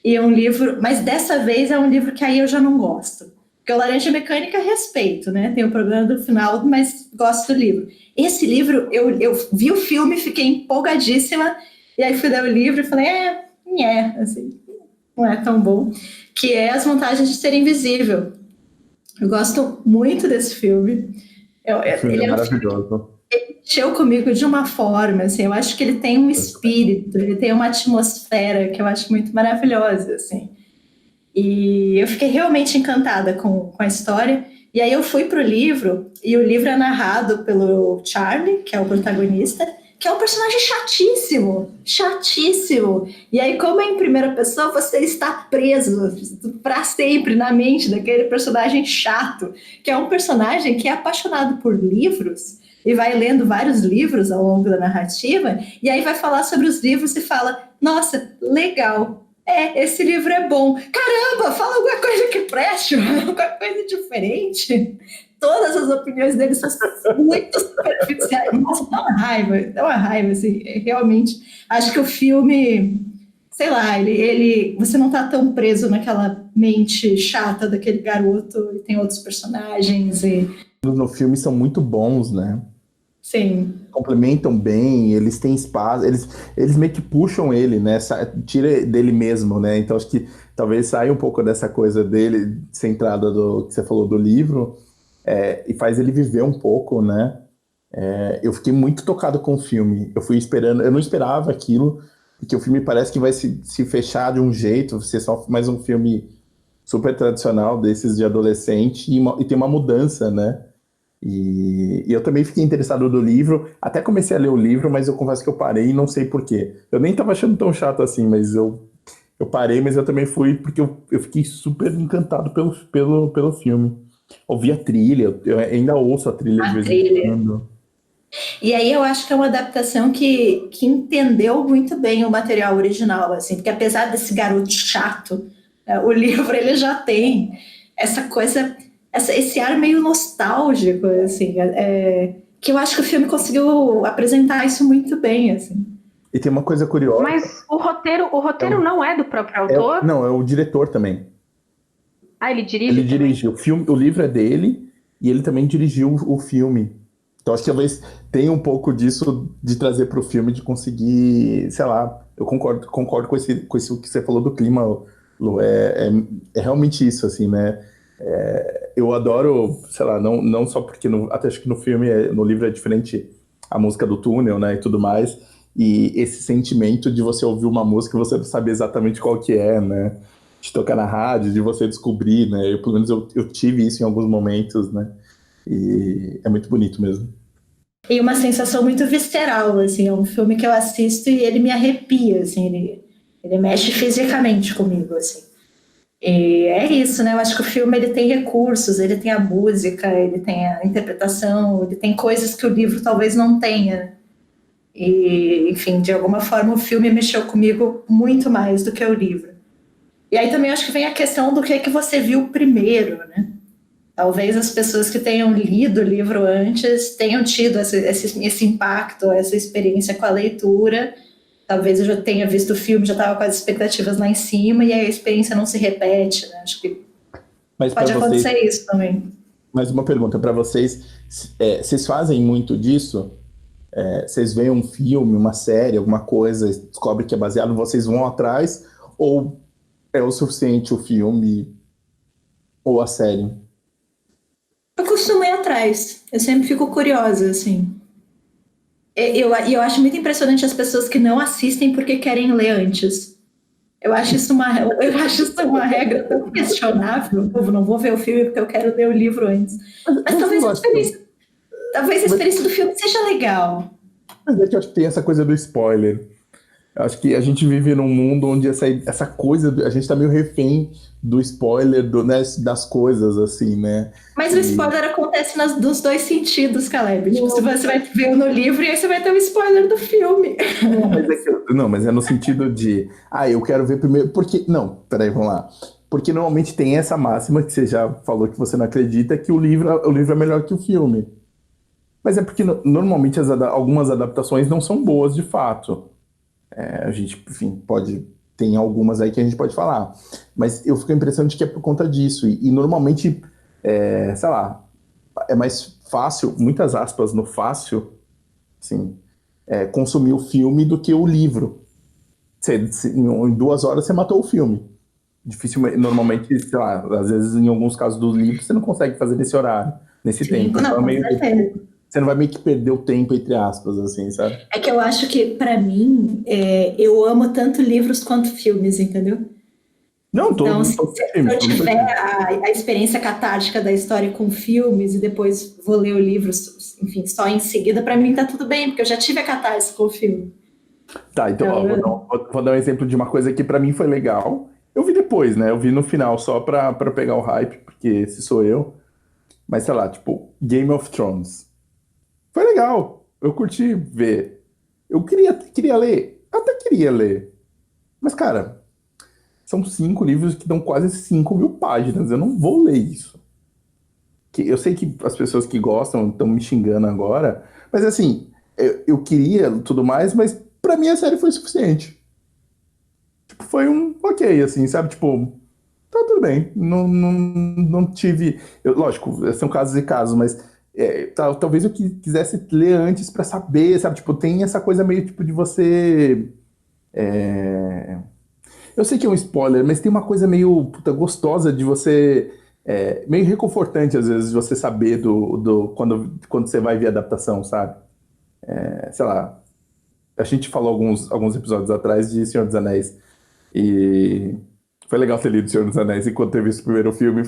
Speaker 3: E é um livro... Mas dessa vez é um livro que aí eu já não gosto. Porque o Laranja Mecânica respeito, né? Tem o problema do final, mas gosto do livro. Esse livro, eu vi o filme, fiquei empolgadíssima, e aí fui ler o livro e falei, assim, não é tão bom, que é As Vantagens de Ser Invisível. Eu gosto muito desse filme. Ele é
Speaker 1: maravilhoso.
Speaker 3: Ele mexeu comigo de uma forma, assim, eu acho que ele tem um espírito, ele tem uma atmosfera que eu acho muito maravilhosa, assim. E eu fiquei realmente encantada com a história. E aí eu fui para o livro, e o livro é narrado pelo Charlie, que é o protagonista, que é um personagem chatíssimo. E aí, como é em primeira pessoa, você está preso para sempre na mente daquele personagem chato, que é um personagem que é apaixonado por livros e vai lendo vários livros ao longo da narrativa, e aí vai falar sobre os livros e fala, nossa, legal, esse livro é bom. Caramba, fala alguma coisa que preste, alguma coisa diferente. Todas as opiniões dele são muito superficiais. Nossa, dá uma raiva, assim, realmente. Acho que o filme, sei lá, você não tá tão preso naquela mente chata daquele garoto, e tem outros personagens.
Speaker 1: No filme são muito bons, né?
Speaker 3: Sim.
Speaker 1: Complementam bem, eles têm espaço, eles meio que puxam ele, né? Tira dele mesmo, né? Então acho que talvez saia um pouco dessa coisa dele, centrada do que você falou do livro, e faz ele viver um pouco, né? Eu fiquei muito tocado com o filme. Eu não esperava aquilo, porque o filme parece que vai se fechar de um jeito, ser só mais um filme super tradicional desses de adolescente, e tem uma mudança, né? E eu também fiquei interessado no livro, até comecei a ler o livro, mas eu confesso que eu parei e não sei por quê. Eu nem tava achando tão chato assim, mas eu parei, mas eu também fui porque eu fiquei super encantado pelo filme. Ouvi a trilha, eu ainda ouço a trilha de vez em quando.
Speaker 3: E aí eu acho que é uma adaptação que entendeu muito bem o material original, assim, porque apesar desse garoto chato, o livro ele já tem essa coisa, esse ar meio nostálgico, assim, que eu acho que o filme conseguiu apresentar isso muito bem, assim.
Speaker 1: E tem uma coisa curiosa.
Speaker 2: Mas o roteiro não é do próprio autor?
Speaker 1: Não, é o diretor também.
Speaker 2: Ele dirige?
Speaker 1: Ele dirige o filme, o livro é dele, e ele também dirigiu o filme. Então acho que talvez tenha um pouco disso de trazer para o filme, de conseguir, sei lá, eu concordo com isso que você falou do clima, Lu, é realmente isso, assim, né? Eu adoro, sei lá, não só porque, até acho que no filme, no livro é diferente a música do túnel, né, e tudo mais, e esse sentimento de você ouvir uma música e você não saber exatamente qual que é, né? De tocar na rádio, de você descobrir, né? Pelo menos eu tive isso em alguns momentos, né? E é muito bonito mesmo.
Speaker 3: E uma sensação muito visceral, assim, é um filme que eu assisto e ele me arrepia, assim, ele mexe fisicamente comigo, assim. E é isso, né? Eu acho que o filme ele tem recursos, ele tem a música, ele tem a interpretação, ele tem coisas que o livro talvez não tenha. E, enfim, de alguma forma o filme mexeu comigo muito mais do que o livro. E aí também acho que vem a questão do que você viu primeiro, né? Talvez as pessoas que tenham lido o livro antes tenham tido esse impacto, essa experiência com a leitura. Talvez eu já tenha visto o filme, já estava com as expectativas lá em cima e a experiência não se repete, né? Acho que pode acontecer isso também.
Speaker 1: Mais uma pergunta para vocês. Vocês fazem muito disso? Vocês veem um filme, uma série, alguma coisa, descobrem que é baseado, vocês vão atrás? Ou é o suficiente o filme ou a série?
Speaker 3: Eu costumo ir atrás. Eu sempre fico curiosa, assim. Eu acho muito impressionante as pessoas que não assistem porque querem ler antes. Eu acho isso uma regra tão questionável. Eu não vou ver o filme porque eu quero ler o livro antes. Mas talvez a experiência do filme seja legal.
Speaker 1: Mas é que eu acho que tem essa coisa do spoiler. Eu acho que a gente vive num mundo onde essa coisa, a gente tá meio refém do spoiler, né, das coisas, assim, né?
Speaker 3: Mas o spoiler acontece nos dois sentidos, Caleb. Tipo, você vai ver no livro e aí você vai ter o spoiler do filme.
Speaker 1: Mas é no sentido de, eu quero ver primeiro, porque, não, peraí, vamos lá. Porque normalmente tem essa máxima que você já falou que você não acredita, que o livro é melhor que o filme. Mas é porque normalmente algumas adaptações não são boas de fato. A gente, enfim, tem algumas aí que a gente pode falar. Mas eu fico com a impressão de que é por conta disso. E normalmente, sei lá, é mais fácil, muitas aspas no fácil, assim, consumir o filme do que o livro. Em 2 horas você matou o filme. Dificilmente, normalmente, sei lá, às vezes em alguns casos do livro você não consegue fazer nesse horário, nesse tempo.
Speaker 3: Não, com certeza.
Speaker 1: Você não vai meio que perder o tempo, entre aspas, assim, sabe?
Speaker 3: É que eu acho que, pra mim, eu amo tanto livros quanto filmes, entendeu?
Speaker 1: Não,
Speaker 3: Então, se
Speaker 1: todos os
Speaker 3: eu
Speaker 1: filmes.
Speaker 3: tiver a experiência catártica da história com filmes e depois vou ler o livro, enfim, só em seguida, para mim tá tudo bem, porque eu já tive a catarse com o filme.
Speaker 1: Tá, então, ó,
Speaker 3: Então,
Speaker 1: vou dar um exemplo de uma coisa que pra mim foi legal. Eu vi depois, né? Eu vi no final só pra pegar o hype, porque esse sou eu. Mas sei lá, tipo, Game of Thrones. Foi legal. Eu curti ver. Eu queria ler. Até queria ler. Mas, cara, são 5 livros que dão quase 5.000 páginas. Eu não vou ler isso. Eu sei que as pessoas que gostam estão me xingando agora. Mas assim, eu queria tudo mais, mas pra mim a série foi suficiente. Tipo, foi um ok, assim, sabe? Tipo, tá tudo bem. Não tive. Lógico, são casos e casos, mas talvez eu quisesse ler antes pra saber, sabe? Tipo, tem essa coisa meio tipo de você. é, Eu sei que é um spoiler, mas tem uma coisa meio puta, gostosa de você. Meio reconfortante, às vezes, de você saber quando você vai ver a adaptação, sabe? Sei lá. A gente falou alguns episódios atrás de Senhor dos Anéis. E foi legal ter lido Senhor dos Anéis enquanto ter visto o primeiro filme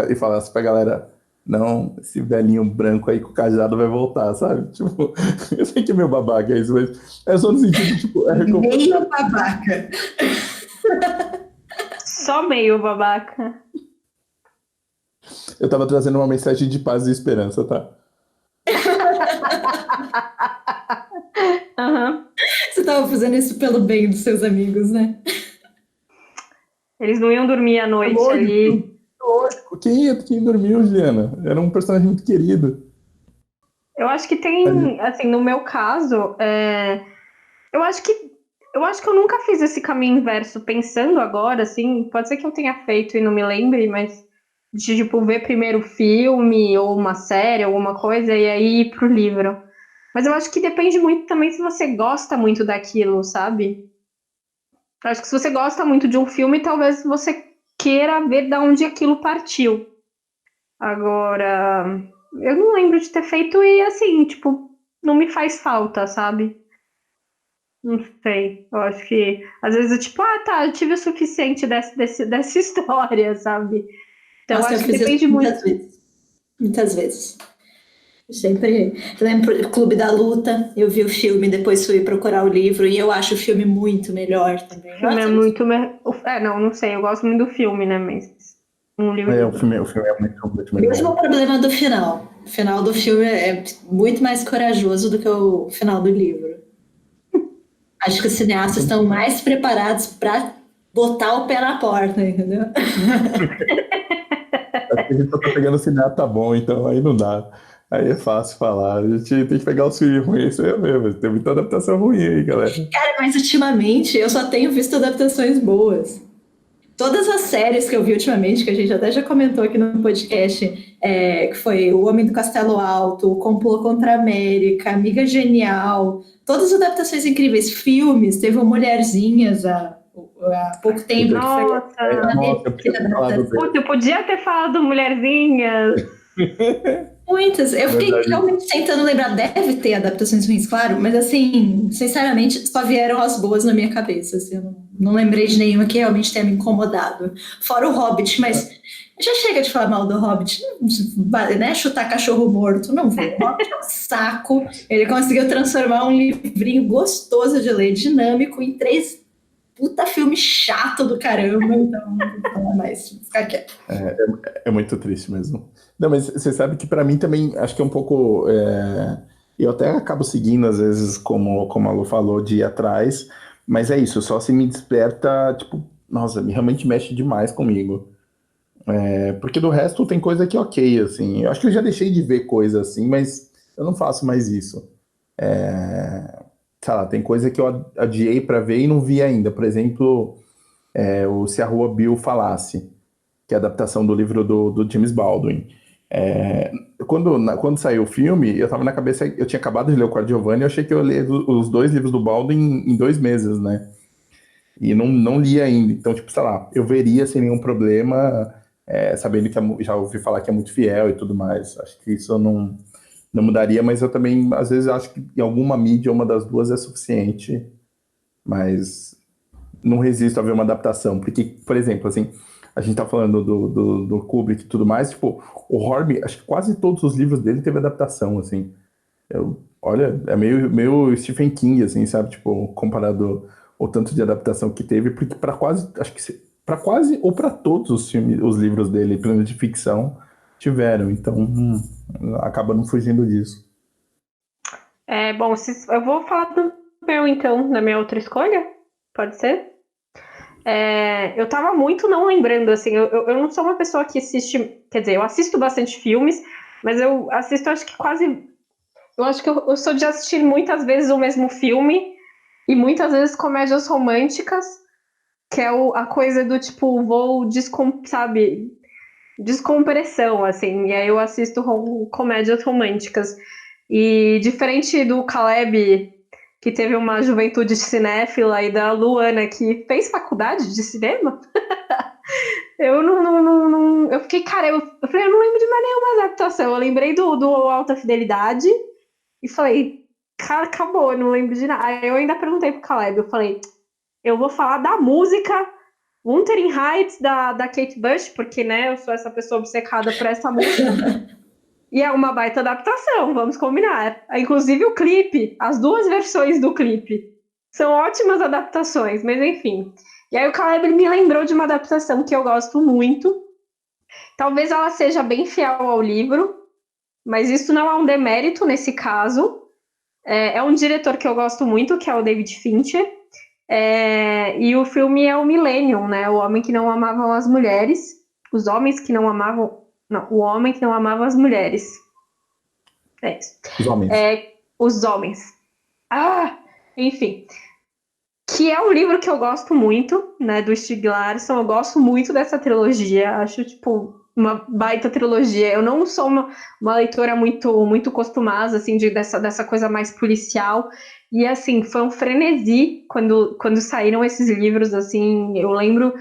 Speaker 1: e falasse pra galera: não, esse velhinho branco aí com o cajado vai voltar, sabe? Tipo, eu sei que é meio babaca isso, mas é só no sentido, tipo,
Speaker 3: meio babaca.
Speaker 2: Só meio babaca.
Speaker 1: Eu tava trazendo uma mensagem de paz e esperança, tá?
Speaker 2: Aham.
Speaker 3: Você estava fazendo isso pelo bem dos seus amigos, né?
Speaker 2: Eles não iam dormir à noite
Speaker 1: Lógico.
Speaker 2: ali.
Speaker 1: Lógico. Quem dormiu, Juliana? Era um personagem muito querido.
Speaker 2: Eu acho que tem, assim, no meu caso, eu acho que eu nunca fiz esse caminho inverso, pensando agora, assim, pode ser que eu tenha feito e não me lembre, mas de, tipo, ver primeiro o filme ou uma série, alguma coisa, e aí ir pro livro. Mas eu acho que depende muito também se você gosta muito daquilo, sabe? Eu acho que se você gosta muito de um filme, talvez você queira ver de onde aquilo partiu. Agora, eu não lembro de ter feito e, assim, tipo, não me faz falta, sabe? Não sei. Eu acho que às vezes eu, tipo, tá, eu tive o suficiente dessa história, sabe? Então,
Speaker 3: Nossa, eu
Speaker 2: acho que
Speaker 3: fiz isso
Speaker 2: depende muito.
Speaker 3: muitas vezes. Muitas vezes. Eu lembro do Clube da Luta, eu vi o filme, depois fui procurar o livro, e eu acho o filme muito melhor também.
Speaker 2: O filme é muito. Não sei, eu gosto muito do filme, né? Mas um livro.
Speaker 1: O filme é muito melhor.
Speaker 3: Mesmo o problema do final. O final do filme é muito mais corajoso do que o final do livro. Acho que os cineastas estão mais preparados para botar o pé na porta, entendeu?
Speaker 1: Acho que a gente só tá pegando o cineasta tá bom, então aí não dá. Aí é fácil falar. A gente tem que pegar os filmes ruins, isso é mesmo. Tem muita adaptação ruim aí, galera.
Speaker 3: Cara, mas ultimamente eu só tenho visto adaptações boas. Todas as séries que eu vi ultimamente, que a gente até já comentou aqui no podcast, que foi O Homem do Castelo Alto, O Complô contra a América, Amiga Genial, todas as adaptações incríveis, filmes, teve o Mulherzinhas há pouco tempo, que foi
Speaker 2: Nossa,
Speaker 1: eu podia ter falado dele.
Speaker 2: Putz, eu podia ter falado Mulherzinhas.
Speaker 3: muitas. Eu fiquei
Speaker 1: Verdade.
Speaker 3: realmente tentando lembrar, deve ter adaptações ruins, claro, mas assim, sinceramente, só vieram as boas na minha cabeça. Assim, eu não lembrei de nenhuma que realmente tenha me incomodado. Fora o Hobbit, mas já chega de falar mal do Hobbit, né? Chutar cachorro morto, não vou. O Hobbit é um saco. Ele conseguiu transformar um livrinho gostoso de ler, dinâmico, em 3 puta filme chato do caramba. Então, não vou falar mais, ficar quieto.
Speaker 1: É muito triste mesmo. Não, mas você sabe que pra mim também, acho que é um pouco. Eu até acabo seguindo, às vezes, como a Lu falou, de ir atrás, mas é isso, só se me desperta, tipo, nossa, realmente mexe demais comigo. Porque do resto tem coisa que é ok, assim. Eu acho que eu já deixei de ver coisa assim, mas eu não faço mais isso. Sei lá, tem coisa que eu adiei pra ver e não vi ainda. Por exemplo, o Se a Rua Bill Falasse, que é a adaptação do livro do James Baldwin. Quando saiu o filme, eu tava na cabeça, eu tinha acabado de ler o Coadjuvante e eu achei que eu ia ler os 2 livros do Baldwin em 2 meses, né? E não li ainda. Então, tipo, sei lá, eu veria sem nenhum problema, sabendo que já ouvi falar que é muito fiel e tudo mais. Acho que isso não mudaria, mas eu também, às vezes, acho que em alguma mídia, uma das duas é suficiente. Mas não resisto a ver uma adaptação. Porque, por exemplo, assim, a gente tá falando do Kubrick e tudo mais, tipo, o Horby, acho que quase todos os livros dele teve adaptação, assim. Olha, é meio Stephen King, assim, sabe? Tipo, comparado o tanto de adaptação que teve, porque para quase, acho que para quase ou para todos os filmes, os livros dele, pelo menos de ficção, tiveram. Então, acaba não fugindo disso.
Speaker 2: Bom, eu vou falar do meu, então, da minha outra escolha. Pode ser? Eu tava muito não lembrando, assim, eu não sou uma pessoa que assiste, quer dizer, eu assisto bastante filmes, mas eu assisto, acho que quase, eu acho que eu sou de assistir muitas vezes o mesmo filme, e muitas vezes comédias românticas, que é a coisa do tipo, sabe, descompressão, assim, e aí eu assisto comédias românticas. E diferente do Caleb, que teve uma juventude cinéfila, e da Luana, que fez faculdade de cinema, eu não. Eu fiquei, cara, eu falei, eu não lembro de mais nenhuma adaptação. Eu lembrei do Alta Fidelidade e falei, cara, acabou, eu não lembro de nada. Aí eu ainda perguntei pro Caleb, eu falei, eu vou falar da música Wuthering Heights da Kate Bush, porque, né, eu sou essa pessoa obcecada por essa música. E é uma baita adaptação, vamos combinar. Inclusive o clipe, as duas versões do clipe, são ótimas adaptações, mas enfim. E aí o Caleb me lembrou de uma adaptação que eu gosto muito. Talvez ela seja bem fiel ao livro, mas isso não é um demérito nesse caso. É um diretor que eu gosto muito, que é o David Fincher. E o filme é o Millennium, né? O Homem que Não Amava as Mulheres. Os Homens que Não Amavam... Não, o Homem que Não Amava as Mulheres. É isso.
Speaker 1: Os homens.
Speaker 2: Os Homens. Enfim. Que é um livro que eu gosto muito, né? Do Stieg Larsson. Eu gosto muito dessa trilogia. Acho, tipo, uma baita trilogia. Eu não sou uma leitora muito costumada, assim, dessa coisa mais policial. E, assim, foi um frenesi quando saíram esses livros, assim. Eu lembro,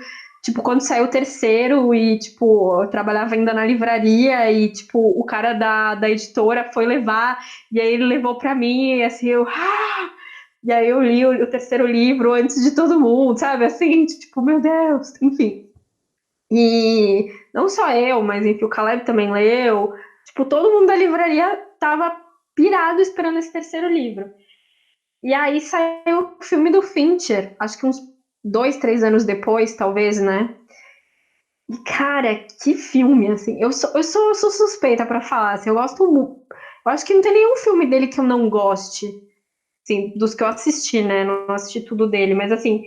Speaker 2: tipo, quando saiu o terceiro e, tipo, eu trabalhava ainda na livraria e, tipo, o cara da editora foi levar e aí ele levou pra mim e, assim, e aí eu li o terceiro livro antes de todo mundo, sabe? Assim, tipo, meu Deus, enfim. E não só eu, mas enfim, o Caleb também leu. Tipo, todo mundo da livraria tava pirado esperando esse terceiro livro. E aí saiu o filme do Fincher, acho que uns 2, 3 anos depois, talvez, né? E, cara, que filme, assim. Eu sou suspeita pra falar, assim, eu gosto muito. Eu acho que não tem nenhum filme dele que eu não goste. Assim, dos que eu assisti, né? Não assisti tudo dele, mas assim,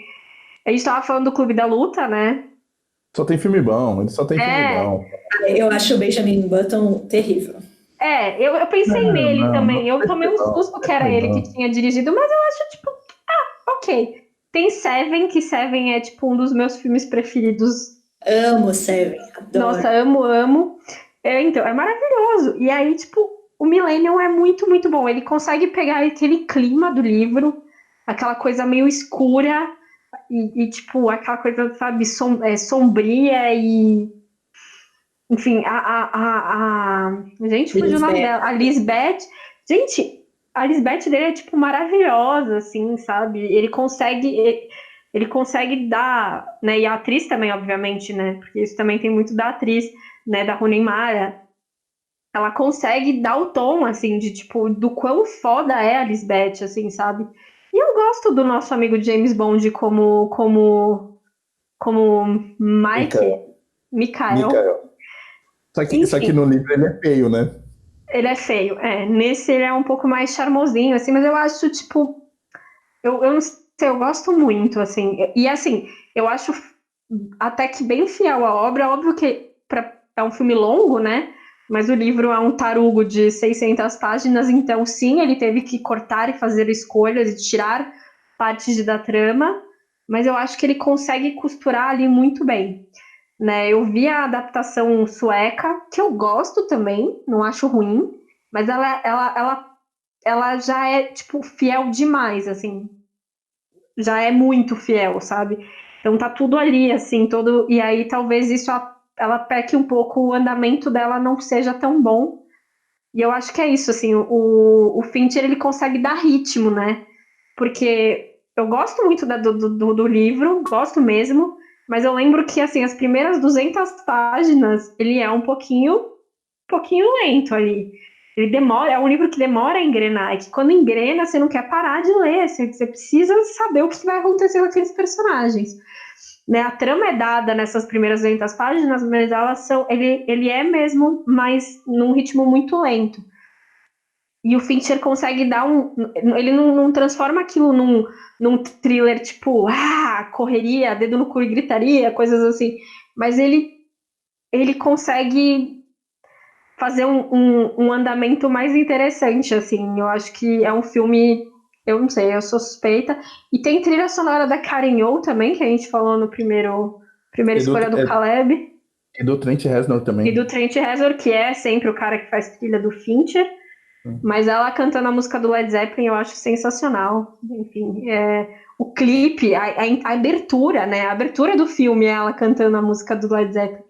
Speaker 2: a gente tava falando do Clube da Luta, né?
Speaker 1: Só tem filme bom, ele só tem filme bom.
Speaker 3: Eu acho o Benjamin Button terrível.
Speaker 2: Eu pensei nele também. Eu tomei um
Speaker 1: não,
Speaker 2: susto que era ele que tinha dirigido, mas eu acho, tipo, ok. Tem Seven, que Seven é, tipo, um dos meus filmes preferidos.
Speaker 3: Amo Seven, adoro.
Speaker 2: Nossa, amo. Então, é maravilhoso. E aí, tipo, o Millennium é muito bom. Ele consegue pegar aquele clima do livro, aquela coisa meio escura e tipo, aquela coisa, sabe, sombria e... Enfim, gente, fugiu o nome dela. A Lisbeth. Gente, a Lisbeth dele é, tipo, maravilhosa, assim, sabe? Ele consegue dar, né? E a atriz também, obviamente, né? Porque isso também tem muito da atriz, né? Da Rooney Mara. Ela consegue dar o tom, assim, de, tipo, do quão foda é a Lisbeth, assim, sabe? E eu gosto do nosso amigo James Bond como Mikael.
Speaker 1: Só que no livro ele é feio, né?
Speaker 2: Ele é feio, nesse ele é um pouco mais charmosinho, assim, mas eu acho, tipo, eu não sei, eu gosto muito, assim, e assim, eu acho até que bem fiel à obra, óbvio que é um filme longo, né, mas o livro é um tarugo de 600 páginas, então sim, ele teve que cortar e fazer escolhas e tirar partes da trama, mas eu acho que ele consegue costurar ali muito bem. Né, eu vi a adaptação sueca, que eu gosto também, não acho ruim, mas ela já é, tipo, fiel demais, assim. Já é muito fiel, sabe? Então tá tudo ali, assim, todo. E aí talvez isso ela peque um pouco, o andamento dela não seja tão bom. E eu acho que é isso, assim, o Fincher ele consegue dar ritmo, né? Porque eu gosto muito do livro, gosto mesmo, mas eu lembro que, assim, as primeiras 200 páginas, ele é um pouquinho lento ali. Ele demora, é um livro que demora a engrenar, e que quando engrena, você não quer parar de ler, você precisa saber o que vai acontecer com aqueles personagens. Né, a trama é dada nessas primeiras 200 páginas, mas ele é mesmo, mas num ritmo muito lento. E o Fincher consegue dar ele não transforma aquilo num thriller tipo, correria, dedo no cu e gritaria, coisas assim. Mas ele consegue fazer um andamento mais interessante, assim. Eu acho que é um filme, eu não sei, eu sou suspeita. E tem trilha sonora da Karen Oh também, que a gente falou no primeira
Speaker 1: E do,
Speaker 2: escolha do Caleb.
Speaker 1: e do Trent Reznor
Speaker 2: E
Speaker 1: também.
Speaker 2: do Trent Reznor, que é sempre o cara que faz trilha do Fincher. Mas ela cantando a música do Led Zeppelin eu acho sensacional. Enfim, o clipe, a abertura, né? A abertura do filme é ela cantando a música do Led Zeppelin.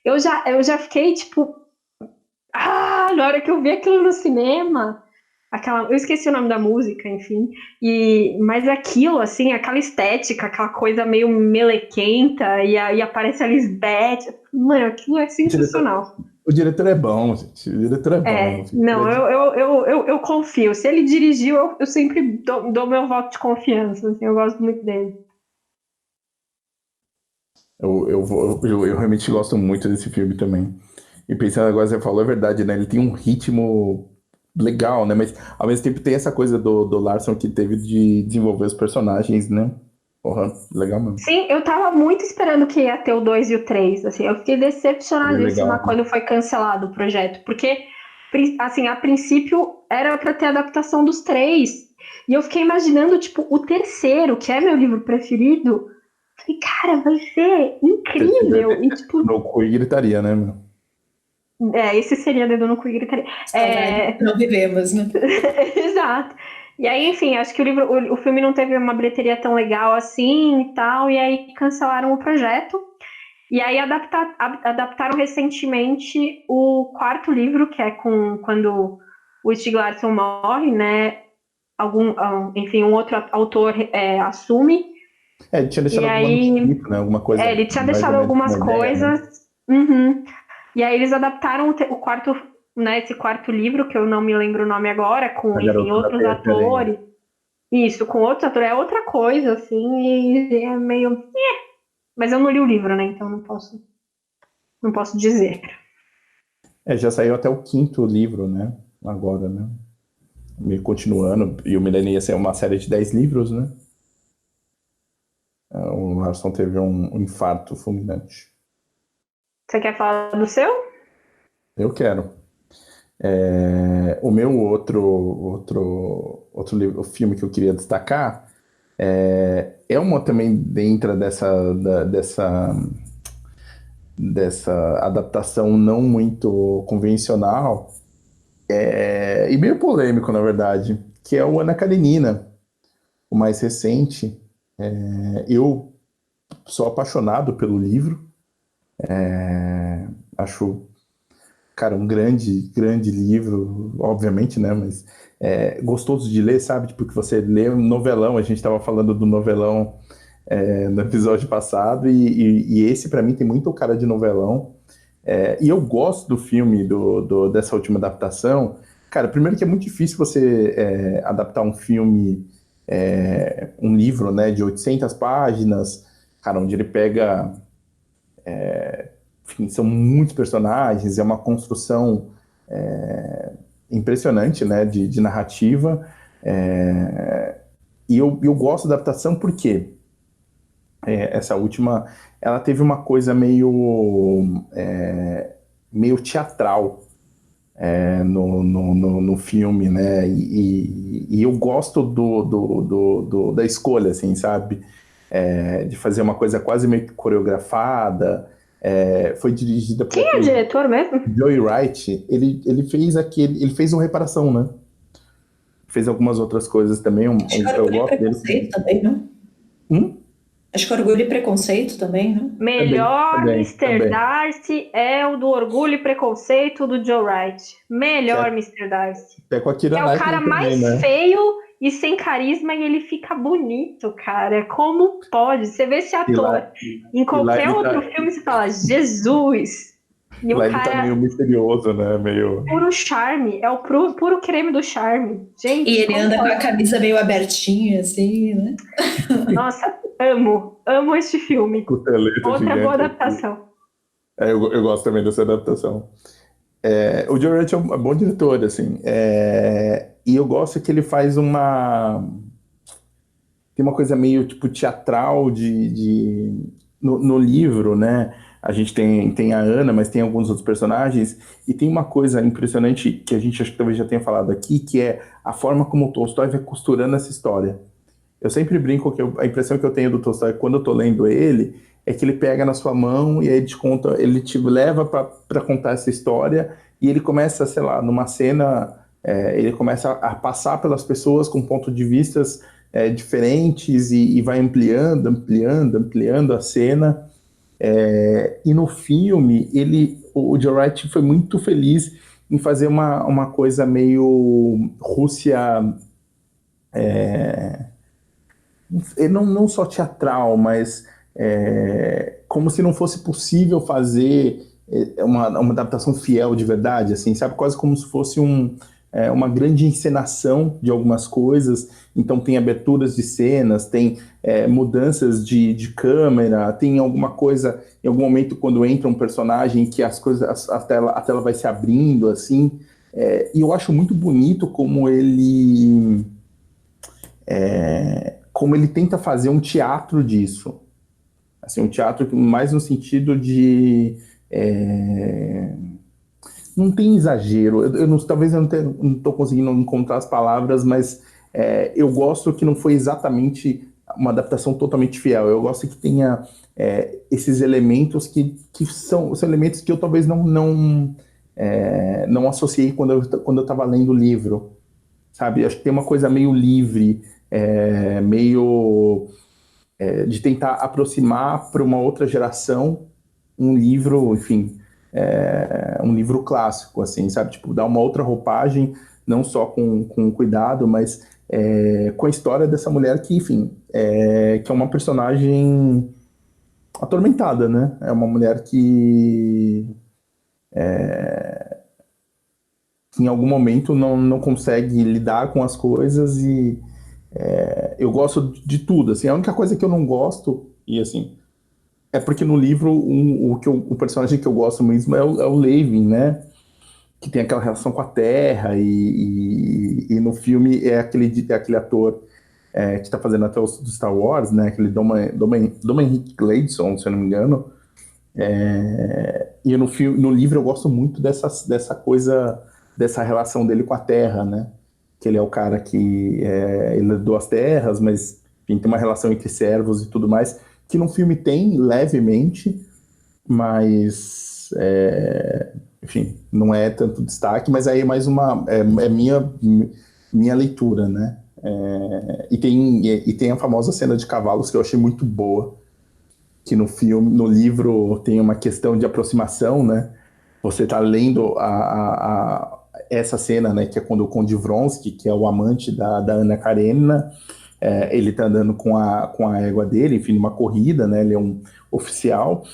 Speaker 2: Eu já fiquei tipo, na hora que eu vi aquilo no cinema, eu esqueci o nome da música, enfim. Mas aquilo, assim, aquela estética, aquela coisa meio melequenta, e aí aparece a Lisbeth. Mano, aquilo é sensacional.
Speaker 1: O diretor é bom, gente. O diretor é bom.
Speaker 2: Não, eu confio. Se ele dirigiu, eu sempre dou meu voto de confiança. Assim, eu gosto muito dele.
Speaker 1: Eu realmente gosto muito desse filme também. E pensando agora, você falou, é verdade, né? Ele tem um ritmo legal, né? Mas ao mesmo tempo tem essa coisa do Larson que teve de desenvolver os personagens, né? Porra, legal mesmo.
Speaker 2: Sim, eu tava muito esperando que ia ter o 2 e o 3. Assim, eu fiquei decepcionadíssima
Speaker 1: Legal.
Speaker 2: quando foi cancelado o projeto. Porque, assim, a princípio era pra ter adaptação dos 3. E eu fiquei imaginando, tipo, o terceiro, que é meu livro preferido. Falei, cara, vai ser incrível. E, tipo,
Speaker 1: No cu e gritaria, né, meu?
Speaker 2: esse seria Dedo no Cu e Gritaria.
Speaker 3: Não vivemos, né?
Speaker 2: Exato. E aí, enfim, acho que o filme não teve uma bilheteria tão legal assim e tal, e aí cancelaram o projeto. E aí adaptaram recentemente o quarto livro, que é quando o Stieg Larsson morre, né? Enfim, um outro autor assume.
Speaker 1: Ele tinha deixado
Speaker 2: E
Speaker 1: alguma
Speaker 2: aí,
Speaker 1: manuscrito, né? Alguma coisa.
Speaker 2: ele tinha
Speaker 1: Mais ou
Speaker 2: deixado
Speaker 1: menos
Speaker 2: algumas
Speaker 1: uma ideia, né?
Speaker 2: coisas. Uhum. E aí eles adaptaram o quarto, né, esse quarto livro, que eu não me lembro o nome agora, com,
Speaker 1: A
Speaker 2: enfim,
Speaker 1: Garota da
Speaker 2: outros
Speaker 1: Teia de Areia.
Speaker 2: atores. Isso, com outros atores. É outra coisa, assim, e é meio... Mas eu não li o livro, né, então não posso dizer.
Speaker 1: Já saiu até o quinto livro, né? Agora, né? Meio continuando. E o Millennium ia ser uma série de 10 livros, né? O Larson teve um infarto fulminante.
Speaker 2: Você quer falar do seu?
Speaker 1: Eu quero. O meu outro livro, o filme que eu queria destacar é uma também dentro dessa adaptação não muito convencional e meio polêmico, na verdade, que é o Ana Karenina, o mais recente. Eu sou apaixonado pelo livro, acho, cara, um grande, grande livro, obviamente, né? Mas gostoso de ler, sabe? Tipo, que você lê um novelão, a gente estava falando do novelão no episódio passado, e esse, para mim, tem muito cara de novelão. E eu gosto do filme, dessa última adaptação. Cara, primeiro que é muito difícil você adaptar um filme, um livro, né, de 800 páginas, cara, onde ele pega... enfim, são muitos personagens, é uma construção impressionante, né, de narrativa. E eu gosto da adaptação porque essa última, ela teve uma coisa meio teatral no filme, né? E eu gosto da escolha, assim, sabe? De fazer uma coisa quase meio que coreografada. Foi dirigida por
Speaker 2: Quem é o diretor mesmo?
Speaker 1: Joey Wright. Ele fez uma Reparação, né? Fez algumas outras coisas também.
Speaker 3: Acho que Orgulho e Preconceito também, não? Acho que Orgulho e Preconceito também, não?
Speaker 2: Melhor
Speaker 1: também.
Speaker 2: Mr. Darcy é o do Orgulho e Preconceito do Joe Wright. Melhor Mr. Darcy.
Speaker 1: É com a Keira
Speaker 2: É o
Speaker 1: Knightley
Speaker 2: cara
Speaker 1: também,
Speaker 2: mais
Speaker 1: né?
Speaker 2: feio e sem carisma e ele fica bonito, cara. Como pode? Você vê esse ator em qualquer outro filme, você fala, Jesus! E o
Speaker 1: Lá ele tá
Speaker 2: cara,
Speaker 1: meio misterioso, né? Meio...
Speaker 2: puro charme, é o puro creme do charme. Gente,
Speaker 3: E ele
Speaker 2: como
Speaker 3: anda com
Speaker 2: pode?
Speaker 3: a camisa meio abertinha, assim, né?
Speaker 2: Nossa, amo este filme.
Speaker 1: Costeleta
Speaker 2: Outra
Speaker 1: gigante.
Speaker 2: boa adaptação.
Speaker 1: Eu gosto também dessa adaptação. O Joe Wright é um bom diretor, assim. E eu gosto que ele faz tem uma coisa meio tipo teatral no livro, né? A gente tem a Ana, mas tem alguns outros personagens, e tem uma coisa impressionante que a gente acho que talvez já tenha falado aqui, que é a forma como o Tolstói vai costurando essa história. Eu sempre brinco que a impressão que eu tenho do Tolstói quando eu tô lendo ele é que ele pega na sua mão e aí ele te leva para contar essa história e ele começa, sei lá, numa cena, ele começa a passar pelas pessoas com pontos de vistas diferentes e vai ampliando a cena. E no filme, o Joe Wright foi muito feliz em fazer uma coisa meio Rússia, não só teatral, mas como se não fosse possível fazer uma adaptação fiel de verdade, assim, sabe? Quase como se fosse uma grande encenação de algumas coisas. Então tem aberturas de cenas, tem mudanças de câmera, tem alguma coisa, em algum momento quando entra um personagem que a tela vai se abrindo, assim. E eu acho muito bonito como ele tenta fazer um teatro disso. Assim, um teatro mais no sentido de... não tem exagero. Talvez eu não estou conseguindo encontrar as palavras, mas eu gosto que não foi exatamente uma adaptação totalmente fiel. Eu gosto que tenha esses elementos que são os elementos que eu talvez não associei quando eu estava lendo o livro. Sabe? Acho que tem uma coisa meio livre, meio de tentar aproximar para uma outra geração um livro, enfim, um livro clássico, assim, sabe? Tipo, dar uma outra roupagem, não só com cuidado, mas com a história dessa mulher que, enfim, que é uma personagem atormentada, né? É uma mulher que em algum momento não consegue lidar com as coisas e eu gosto de tudo, assim, a única coisa que eu não gosto, e assim, é porque no livro o personagem que eu gosto mesmo é o Levin, né, que tem aquela relação com a Terra e no filme é aquele ator que está fazendo até o Star Wars, né, aquele Dominic Gleeson, se eu não me engano, e no livro eu gosto muito dessa coisa, dessa relação dele com a Terra, né, que ele é o cara que ele herdou as terras, mas enfim, tem uma relação entre servos e tudo mais, que no filme tem levemente, mas enfim, não é tanto destaque, mas aí é mais minha leitura, né? E tem a famosa cena de cavalos que eu achei muito boa, que no livro tem uma questão de aproximação, né? Você tá lendo essa cena, né, que é quando o Conde Vronsky, que é o amante da Ana Karenina, ele tá andando com a égua dele, enfim, numa corrida, né, ele é um oficial,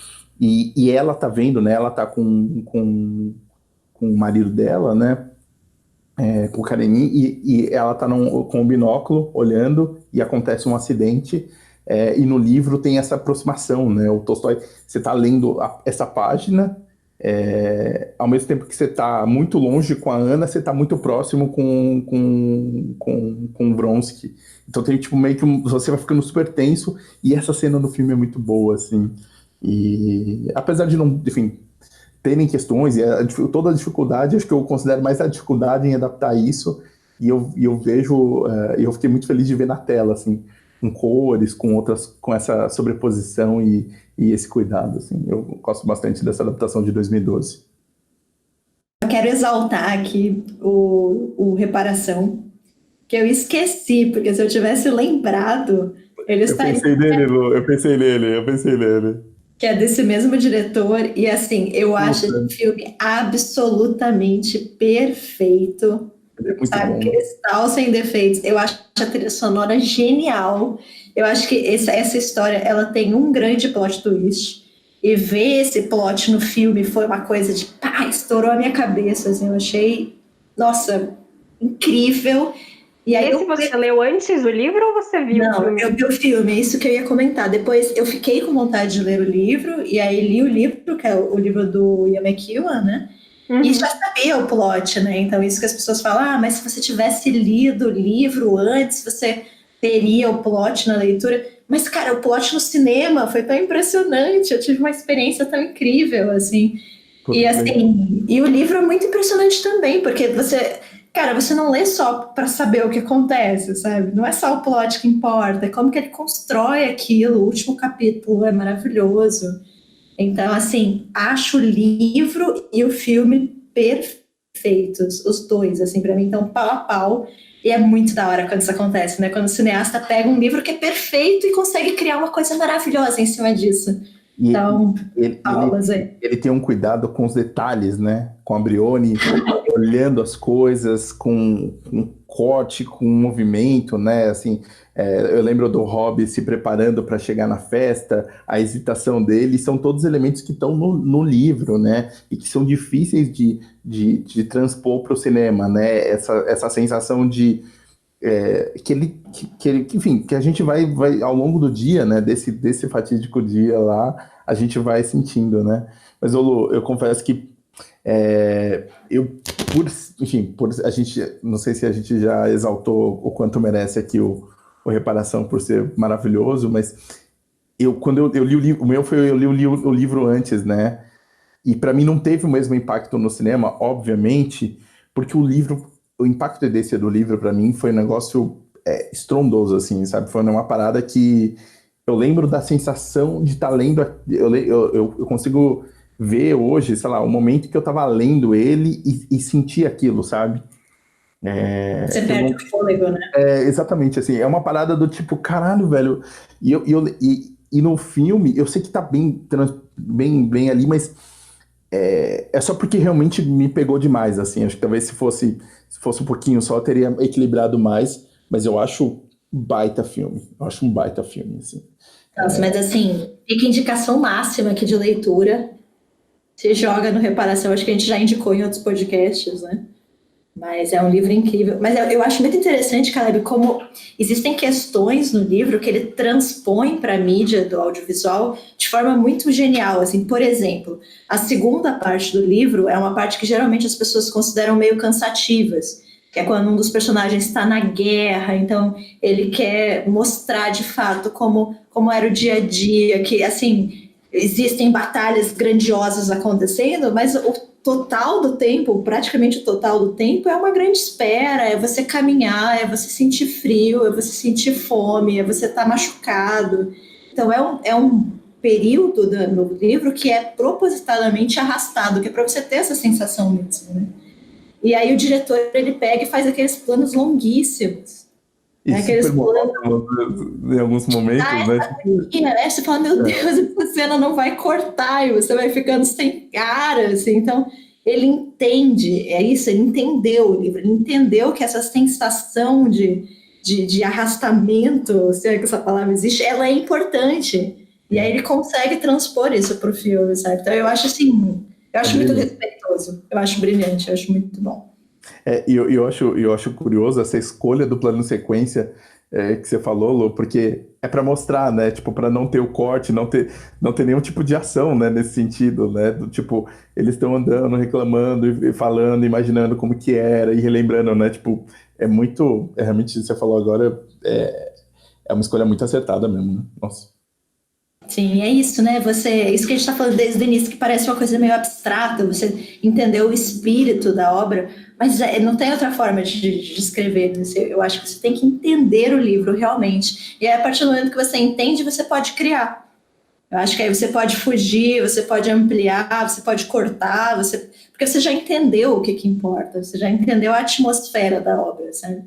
Speaker 1: e ela tá vendo, né, ela tá com o marido dela, né, com o Karenin, e ela tá com o binóculo, olhando, e acontece um acidente, e no livro tem essa aproximação, né, o Tolstói, você tá lendo essa página, ao mesmo tempo que você está muito longe com a Ana, você está muito próximo com o Vronsky. Então tem tipo meio que você vai ficando super tenso, e essa cena no filme é muito boa, assim. E apesar de não, enfim, terem questões, toda a dificuldade, acho que eu considero mais a dificuldade em adaptar isso, e eu vejo, eu fiquei muito feliz de ver na tela, assim, com cores, com essa sobreposição e esse cuidado, assim. Eu gosto bastante dessa adaptação de 2012.
Speaker 3: Eu quero exaltar aqui o Reparação, que eu esqueci, porque se eu tivesse lembrado, ele estaria...
Speaker 1: Eu pensei nele.
Speaker 3: Que é desse mesmo diretor, e assim, eu acho esse filme absolutamente perfeito.
Speaker 1: Ele é muito
Speaker 3: sabe?
Speaker 1: bom.
Speaker 3: Cristal sem defeitos. Eu acho a trilha sonora genial. Eu acho que essa história, ela tem um grande plot twist. E ver esse plot no filme foi uma coisa de, pá, estourou a minha cabeça, assim, eu achei, nossa, incrível. E aí
Speaker 2: Esse você leu antes do livro ou você viu o
Speaker 3: não,
Speaker 2: filme?
Speaker 3: eu vi o filme, é isso que eu ia comentar. Depois eu fiquei com vontade de ler o livro, e aí li o livro, que é o livro do Ian McEwan, né? E já sabia o plot, né? Então, isso que as pessoas falam, ah, mas se você tivesse lido o livro antes, você teria o plot na leitura. Mas, cara, o plot no cinema foi tão impressionante, eu tive uma experiência tão incrível, assim. E, assim, e o livro é muito impressionante também, porque você, cara, você não lê só para saber o que acontece, sabe? Não é só o plot que importa, é como que ele constrói aquilo. O último capítulo é maravilhoso. Então, assim, acho o livro e o filme perfeitos, os dois, assim, para mim estão pau a pau. E é muito da hora quando isso acontece, né? Quando o cineasta pega um livro que é perfeito e consegue criar uma coisa maravilhosa em cima disso. Então, palmas aí.
Speaker 1: Ele tem um cuidado com os detalhes, né? Com a Brione olhando as coisas, com corte, com movimento, né? Assim, eu lembro do Robb se preparando para chegar na festa, a hesitação dele, são todos elementos que estão no livro, né? E que são difíceis de transpor para o cinema, né? Essa sensação de enfim, que a gente vai ao longo do dia, né? Desse fatídico dia lá, a gente vai sentindo, né? Mas, Lu, eu confesso que por a gente, não sei se a gente já exaltou o quanto merece aqui o Reparação por ser maravilhoso, mas quando eu li o livro, eu li o livro antes, né? E para mim não teve o mesmo impacto no cinema, obviamente, porque o impacto desse do livro para mim foi um negócio estrondoso, assim, sabe? Foi uma parada que eu lembro da sensação de estar lendo, eu consigo ver hoje, sei lá, o momento que eu tava lendo ele e sentir aquilo, sabe?
Speaker 3: Você perde o fôlego, né?
Speaker 1: Exatamente, assim, é uma parada do tipo, caralho, velho, e no filme, eu sei que tá bem ali, mas é só porque realmente me pegou demais, assim, acho que talvez se fosse um pouquinho só, eu teria equilibrado mais, mas eu acho baita filme, assim.
Speaker 3: Nossa, mas assim, fica indicação máxima aqui de leitura. Se joga no Reparação, acho que a gente já indicou em outros podcasts, né? Mas é um livro incrível. Mas eu acho muito interessante, Caleb, como existem questões no livro que ele transpõe para a mídia do audiovisual de forma muito genial. Assim, por exemplo, a segunda parte do livro é uma parte que geralmente as pessoas consideram meio cansativas, que é quando um dos personagens está na guerra, então ele quer mostrar de fato como era o dia a dia, que assim existem batalhas grandiosas acontecendo, mas o total do tempo, praticamente o total do tempo, é uma grande espera, é você caminhar, é você sentir frio, é você sentir fome, é você estar machucado. Então é um período no livro que é propositadamente arrastado, que é para você ter essa sensação mesmo, né? E aí o diretor, ele pega e faz aqueles planos longuíssimos.
Speaker 1: E
Speaker 3: aqueles
Speaker 1: planos em alguns momentos, né?
Speaker 3: Você fala, meu Deus, essa cena não vai cortar, e você vai ficando sem cara, assim. Então, ele entende, é isso, ele entendeu o livro, ele entendeu que essa sensação de arrastamento, se é que essa palavra existe, ela é importante. E aí ele consegue transpor isso para o filme, sabe? Então, eu acho assim, eu acho muito respeitoso, eu acho brilhante, eu acho muito bom.
Speaker 1: E eu acho curioso essa escolha do plano sequência que você falou, Lu, porque é para mostrar, né? Tipo, para não ter o corte, não ter nenhum tipo de ação, né? Nesse sentido, né? Do tipo, eles estão andando, reclamando e falando, imaginando como que era e relembrando, né? Tipo, realmente, você falou agora, é uma escolha muito acertada mesmo, né? Nossa.
Speaker 3: Sim, é isso, né? Isso que a gente está falando desde o início, que parece uma coisa meio abstrata, você entendeu o espírito da obra, mas não tem outra forma de escrever. Eu acho que você tem que entender o livro realmente. E aí, a partir do momento que você entende, você pode criar. Eu acho que aí você pode fugir, você pode ampliar, você pode cortar, porque você já entendeu o que importa, você já entendeu a atmosfera da obra, sabe?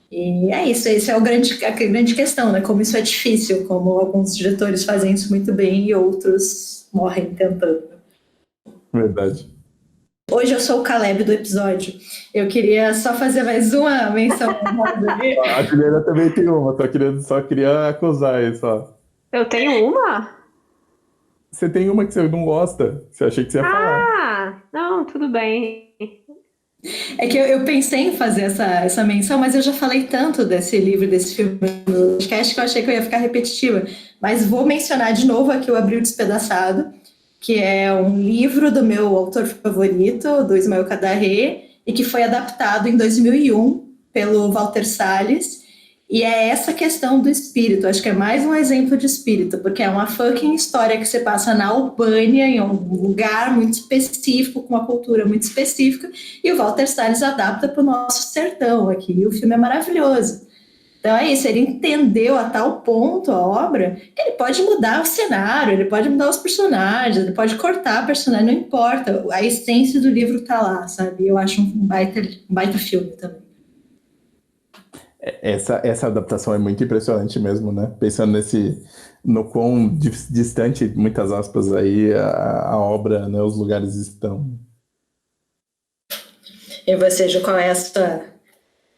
Speaker 3: E é isso, essa é a grande questão, né? Como isso é difícil, como alguns diretores fazem isso muito bem e outros morrem tentando.
Speaker 1: Verdade.
Speaker 3: Hoje eu sou o Caleb do episódio. Eu queria só fazer mais uma menção honrosa ali.
Speaker 1: A Juliana também tem uma, só queria acusar aí, só.
Speaker 2: Eu tenho uma?
Speaker 1: Você tem uma que você não gosta, você achei que você ia falar.
Speaker 2: Ah, não, tudo bem.
Speaker 3: É que eu pensei em fazer essa menção, mas eu já falei tanto desse livro, desse filme no podcast, que eu achei que eu ia ficar repetitiva. Mas vou mencionar de novo aqui o Abril Despedaçado, que é um livro do meu autor favorito, do Ismael Cadarré, e que foi adaptado em 2001 pelo Walter Salles. E é essa questão do espírito, acho que é mais um exemplo de espírito, porque é uma fucking história que você passa na Albânia, em um lugar muito específico, com uma cultura muito específica, e o Walter Salles adapta para o nosso sertão aqui, e o filme é maravilhoso. Então é isso, ele entendeu a tal ponto a obra, que ele pode mudar o cenário, ele pode mudar os personagens, ele pode cortar personagem, não importa, a essência do livro tá lá, sabe? Eu acho um baita filme também.
Speaker 1: Essa adaptação é muito impressionante mesmo, né? Pensando no quão distante, muitas aspas, aí a obra, né, os lugares estão.
Speaker 3: E você, Ju, qual é a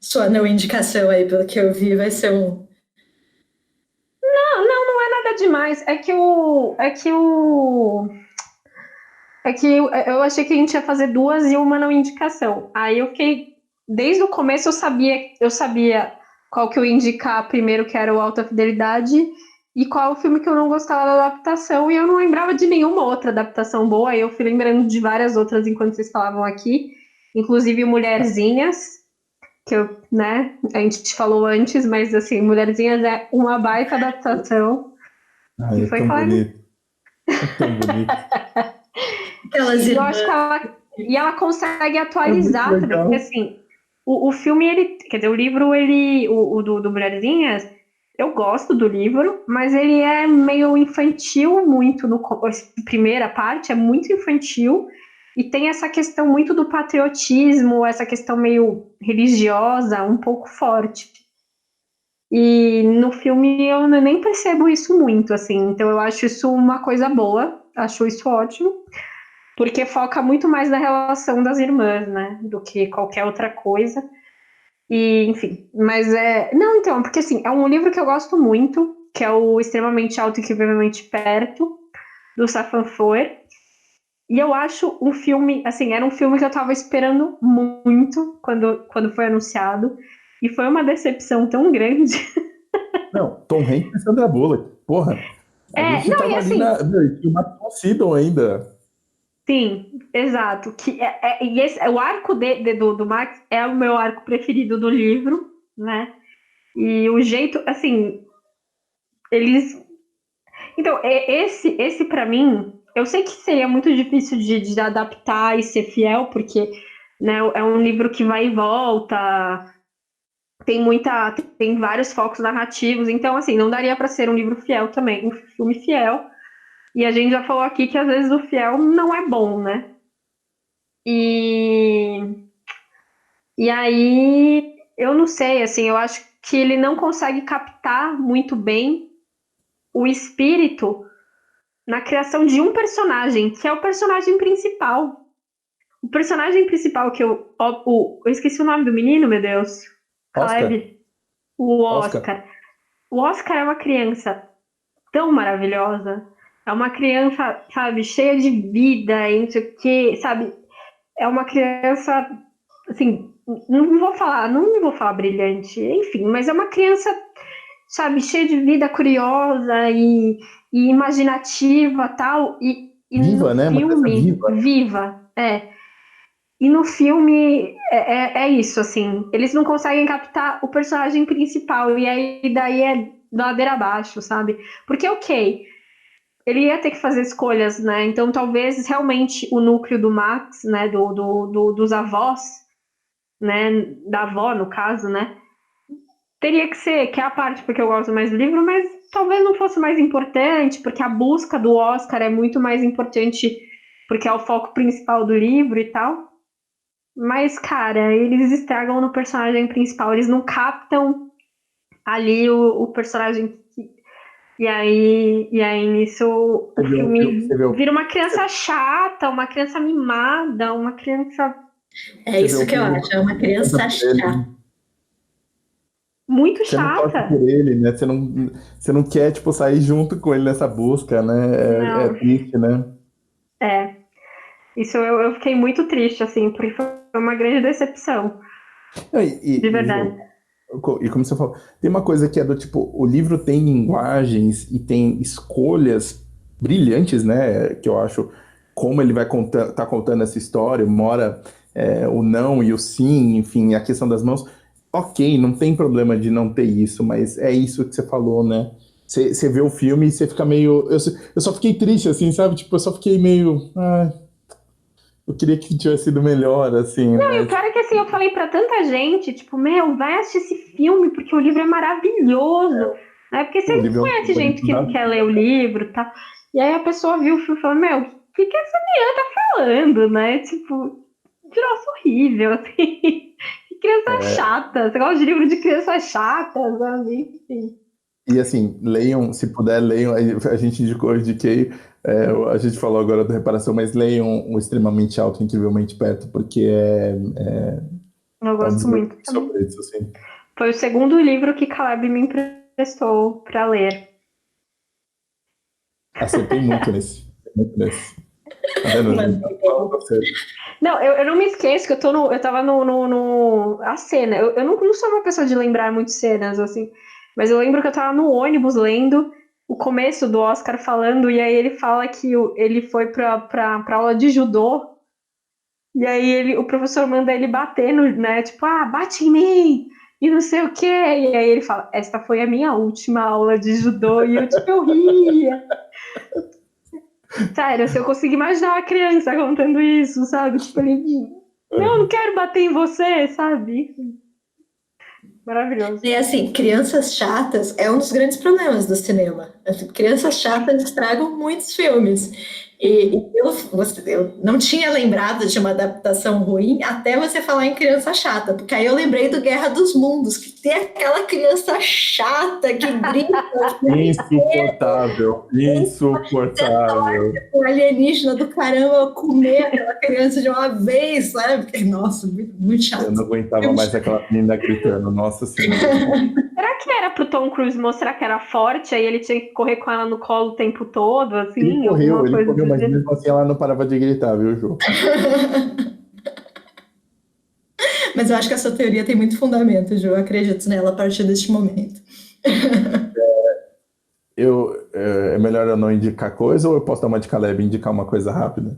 Speaker 3: sua não indicação aí, pelo que eu vi, vai ser um...
Speaker 2: Não é nada demais. Eu achei que a gente ia fazer duas e uma não indicação. Aí eu fiquei. Desde o começo eu sabia qual que eu ia indicar primeiro, que era o Alta Fidelidade, e qual o filme que eu não gostava da adaptação, e eu não lembrava de nenhuma outra adaptação boa. Aí eu fui lembrando de várias outras enquanto vocês falavam aqui, inclusive Mulherzinhas, que a gente falou antes, mas assim, Mulherzinhas é uma baita adaptação.
Speaker 1: Ai,
Speaker 2: E
Speaker 1: é
Speaker 2: foi
Speaker 1: tão
Speaker 2: claro.
Speaker 1: bonito. É tão bonito.
Speaker 3: Aquelas
Speaker 2: E eu
Speaker 3: irmãs.
Speaker 2: acho que ela consegue
Speaker 1: É
Speaker 2: atualizar
Speaker 1: muito
Speaker 2: também,
Speaker 1: legal.
Speaker 2: porque assim, o filme, quer dizer, o livro, o do Mulherzinhas, eu gosto do livro, mas ele é meio infantil, muito a primeira parte é muito infantil, e tem essa questão muito do patriotismo, essa questão meio religiosa, um pouco forte. E no filme eu nem percebo isso muito, assim, então eu acho isso uma coisa boa, acho isso ótimo. Porque foca muito mais na relação das irmãs, né? Do que qualquer outra coisa. E, enfim, mas é. Não, então, porque assim, é um livro que eu gosto muito, que é o Extremamente Alto e Incrivelmente Perto, do Safan Foer. E eu acho um filme, assim, era um filme que eu tava esperando muito quando foi anunciado. E foi uma decepção tão grande.
Speaker 1: Não, Tom Hanks e Sandra Bullock. Porra, a gente
Speaker 2: Não, e
Speaker 1: tava ali
Speaker 2: assim,
Speaker 1: Meu, tinha uma Tom Siddle ainda.
Speaker 2: sim, exato. E o arco do Max é o meu arco preferido do livro, né? E o jeito, assim, eles. Então, esse para mim, eu sei que seria muito difícil de adaptar e ser fiel, porque né, é um livro que vai e volta, tem vários focos narrativos, então, assim, não daria para ser um livro fiel também, um filme fiel. E a gente já falou aqui que às vezes o fiel não é bom, né? E, e aí, eu não sei, assim, eu acho que ele não consegue captar muito bem o espírito na criação de um personagem, que é o personagem principal. O personagem principal que eu esqueci o nome do menino, meu Deus.
Speaker 1: Oscar?
Speaker 2: Caleb. O
Speaker 1: Oscar.
Speaker 2: Oscar. O Oscar é uma criança tão maravilhosa. É uma criança, sabe, cheia de vida e não sei o quê, sabe? É uma criança, assim, não vou falar brilhante, enfim, mas é uma criança, sabe, cheia de vida, curiosa e imaginativa, tal, e no
Speaker 1: Viva, né? Uma criança
Speaker 2: filme,
Speaker 1: viva.
Speaker 2: viva, e no filme é isso, assim, eles não conseguem captar o personagem principal, e aí daí é ladeira abaixo, sabe? Porque, ok, ele ia ter que fazer escolhas, né? Então talvez realmente o núcleo do Max, né, dos avós, né, da avó no caso, né, teria que ser, que é a parte porque eu gosto mais do livro, mas talvez não fosse mais importante, porque a busca do Oscar é muito mais importante, porque é o foco principal do livro e tal. Mas, cara, eles estragam no personagem principal, eles não captam ali o personagem E aí nisso o filme
Speaker 1: você viu,
Speaker 2: vira uma criança chata, uma criança mimada, uma criança
Speaker 3: É isso que eu acho, é uma criança chata.
Speaker 2: muito
Speaker 1: você não torce
Speaker 2: chata.
Speaker 1: por ele, né? Você não quer, tipo, sair junto com ele nessa busca, né? É
Speaker 2: Não,
Speaker 1: triste, né?
Speaker 2: é. Isso eu fiquei muito triste, assim, porque foi uma grande decepção,
Speaker 1: Não,
Speaker 2: de verdade.
Speaker 1: e como você falou, tem uma coisa que é do tipo, o livro tem linguagens e tem escolhas brilhantes, né? Que eu acho como ele vai contar, tá contando essa história, uma hora o não e o sim, enfim, a questão das mãos. Ok, não tem problema de não ter isso, mas é isso que você falou, né? Você vê o filme e você fica meio. Eu só fiquei triste, assim, sabe? Tipo, eu só fiquei meio. Ah, eu queria que tivesse sido melhor, assim,
Speaker 2: E
Speaker 1: né?
Speaker 2: o pior é que, assim, eu falei pra tanta gente, tipo, meu, vai assistir esse filme, porque o livro é maravilhoso, né? Porque
Speaker 1: O
Speaker 2: você
Speaker 1: livro é um
Speaker 2: conhece gente
Speaker 1: bonito,
Speaker 2: que não
Speaker 1: né?
Speaker 2: quer ler o livro e tal. E aí a pessoa viu o filme e falou, meu, o que essa menina tá falando, né? Tipo, que troço horrível, assim. Que criança chata. Você gosta de livro de crianças chatas, sabe? Enfim.
Speaker 1: E assim, leiam, se puder, leiam. A gente indicou, eu indiquei, a gente falou agora da reparação, mas leiam o Extremamente Alto, Incrivelmente Perto, porque
Speaker 2: Eu
Speaker 1: é um
Speaker 2: gosto
Speaker 1: dos meus
Speaker 2: muito
Speaker 1: livros
Speaker 2: também.
Speaker 1: favoritos, assim.
Speaker 2: Foi o segundo livro que Caleb me emprestou pra ler.
Speaker 1: Acertei muito nesse. Muito nesse. Tá vendo, gente?
Speaker 3: Mandou bem.
Speaker 2: Não, eu não me esqueço que eu tava a cena. Eu não sou uma pessoa de lembrar muito cenas, assim, mas eu lembro que eu tava no ônibus lendo o começo do Oscar falando, e aí ele fala que ele foi pra aula de judô, e aí o professor manda ele bater no, né, tipo, bate em mim, e não sei o quê. E aí ele fala, esta foi a minha última aula de judô, e eu ria. Sério, se eu conseguir imaginar uma criança contando isso, sabe? Tipo, ele, não quero bater em você, sabe? Maravilhoso.
Speaker 3: E assim, crianças chatas é um dos grandes problemas do cinema. Assim, crianças chatas estragam muitos filmes. Eu não tinha lembrado de uma adaptação ruim até você falar em criança chata, porque aí eu lembrei do Guerra dos Mundos, que tem aquela criança chata que grita,
Speaker 1: Insuportável. Insuportável.
Speaker 3: o alienígena do caramba comer aquela criança de uma vez, sabe? Nossa, muito
Speaker 1: Eu não
Speaker 3: chato.
Speaker 1: aguentava mais aquela menina gritando. Nossa Senhora.
Speaker 2: Será que era pro Tom Cruise mostrar que era forte, aí ele tinha que correr com ela no colo o tempo todo, assim? Alguma
Speaker 1: Ele
Speaker 2: coisa
Speaker 1: correu,
Speaker 2: do
Speaker 1: mas
Speaker 2: gênero?
Speaker 1: mesmo assim ela não parava de gritar, viu, Ju?
Speaker 3: Mas eu acho que essa teoria tem muito fundamento, Ju. Eu acredito nela a partir deste momento.
Speaker 1: É melhor eu não indicar coisa ou eu posso dar uma de Caleb e indicar uma coisa rápida?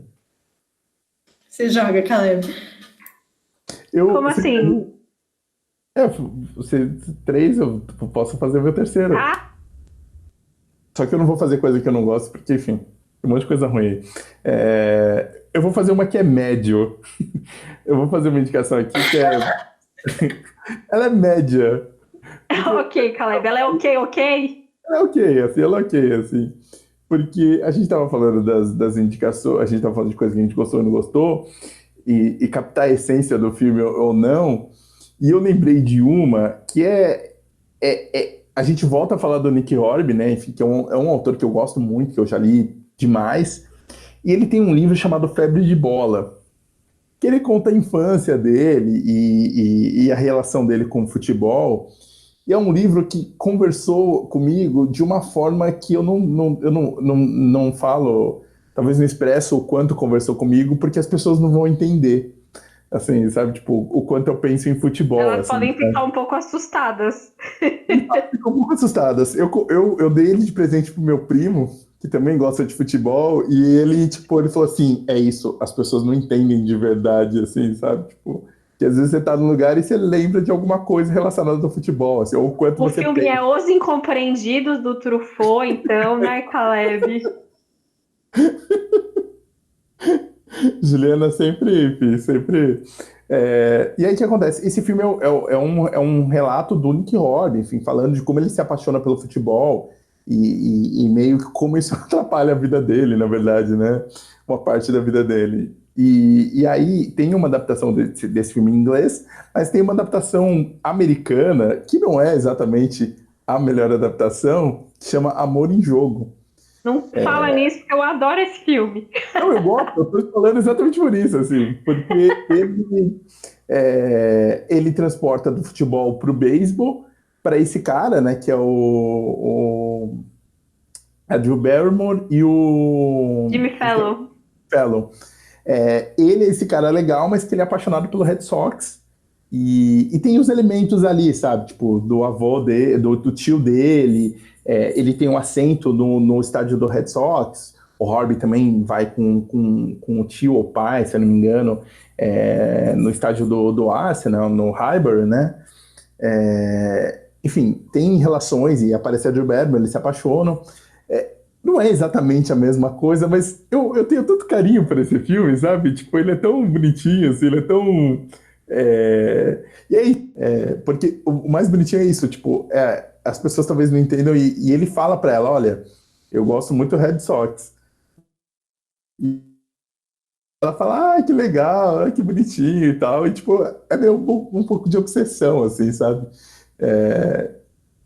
Speaker 3: Você joga, Caleb.
Speaker 2: Como
Speaker 1: Você,
Speaker 2: assim?
Speaker 1: você, três, eu posso fazer o meu terceiro.
Speaker 2: Ah,
Speaker 1: Só que eu não vou fazer coisa que eu não gosto, porque, enfim, tem um monte de coisa ruim aí. Eu vou fazer uma que é médio. Eu vou fazer uma indicação aqui que é. Ela é média.
Speaker 2: ok, Caleb, ela é ok?
Speaker 1: Ela é ok, assim. Porque a gente tava falando das indicações, a gente tava falando de coisas que a gente gostou e não gostou, e captar a essência do filme ou não. E eu lembrei de uma que a gente volta a falar do Nick Horby, né? Enfim, que é um autor que eu gosto muito, que eu já li demais. E ele tem um livro chamado Febre de Bola, que ele conta a infância dele e a relação dele com o futebol. E é um livro que conversou comigo de uma forma que eu não falo, talvez não expresso o quanto conversou comigo, porque as pessoas não vão entender. Assim, sabe, tipo, o quanto eu penso em futebol,
Speaker 2: Elas
Speaker 1: assim,
Speaker 2: podem
Speaker 1: sabe?
Speaker 2: ficar um pouco assustadas.
Speaker 1: Ficam um pouco assustadas. Eu dei ele de presente pro meu primo, que também gosta de futebol, e ele falou assim, é isso, as pessoas não entendem de verdade, assim, sabe? Tipo, que às vezes você tá num lugar e você lembra de alguma coisa relacionada ao futebol, assim, ou o quanto
Speaker 2: O
Speaker 1: você
Speaker 2: filme
Speaker 1: pensa.
Speaker 2: é Os Incompreendidos do Truffaut, então, né, Caleb?
Speaker 1: Juliana sempre, enfim, sempre. E aí o que acontece? Esse filme é um relato do Nick Horby, enfim, falando de como ele se apaixona pelo futebol e meio que como isso atrapalha a vida dele, na verdade, né? Uma parte da vida dele. E aí tem uma adaptação desse filme em inglês, mas tem uma adaptação americana que não é exatamente a melhor adaptação, chama Amor em Jogo.
Speaker 2: Não fala nisso, porque eu adoro esse filme.
Speaker 1: Não, eu gosto, eu tô falando exatamente por isso, assim, porque ele transporta do futebol pro beisebol, para esse cara, né, que é a Drew Barrymore e o
Speaker 2: Jimmy Fallon.
Speaker 1: Fallon. Ele é esse cara legal, mas que ele é apaixonado pelo Red Sox. E tem os elementos ali, sabe? Tipo, do avô dele, do tio dele. Ele tem um assento no estádio do Red Sox. O Harvey também vai com o tio ou pai, se eu não me engano, no estádio do Arsenal, no Highbury, né? Enfim, tem relações e aparece a Drew Barrymore, eles se apaixonam. Não é exatamente a mesma coisa, mas eu tenho tanto carinho por esse filme, sabe? Tipo, ele é tão bonitinho, assim, ele é tão... E aí, porque o mais bonitinho é isso, tipo, as pessoas talvez não entendam, e ele fala pra ela, olha, eu gosto muito do Red Sox. E ela fala, que legal, que bonitinho e tal, e tipo, é meio um pouco de obsessão, assim, sabe?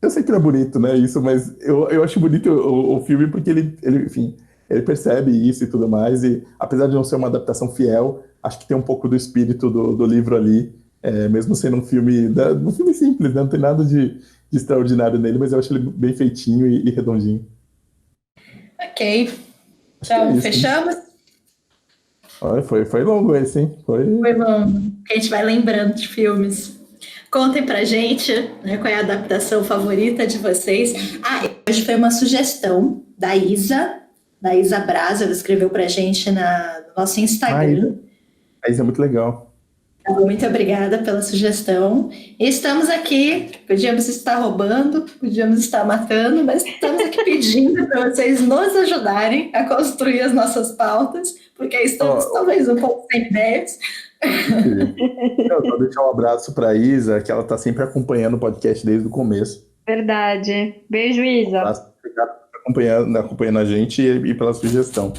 Speaker 1: Eu sei que não é bonito, né, isso, mas eu acho bonito o filme porque ele, enfim, ele percebe isso e tudo mais, e apesar de não ser uma adaptação fiel, acho que tem um pouco do espírito do livro ali, mesmo sendo um filme simples, né, não tem nada de extraordinário nele, mas eu acho ele bem feitinho e redondinho.
Speaker 3: Ok, então fechamos?
Speaker 1: Olha, foi longo esse, hein? Foi
Speaker 3: longo, a gente vai lembrando de filmes. Contem pra gente, né, qual é a adaptação favorita de vocês. Hoje foi uma sugestão da Isa Braz, ela escreveu pra gente no nosso Instagram.
Speaker 1: A Isa é muito legal.
Speaker 3: Muito obrigada pela sugestão. Estamos aqui, podíamos estar roubando, podíamos estar matando, mas estamos aqui pedindo para vocês nos ajudarem a construir as nossas pautas, porque estamos talvez um pouco sem ideias.
Speaker 1: Eu vou deixar um abraço para a Isa, que ela está sempre acompanhando o podcast desde o começo.
Speaker 2: Verdade. Beijo, Isa.
Speaker 1: Obrigado por acompanhando a gente e pela sugestão.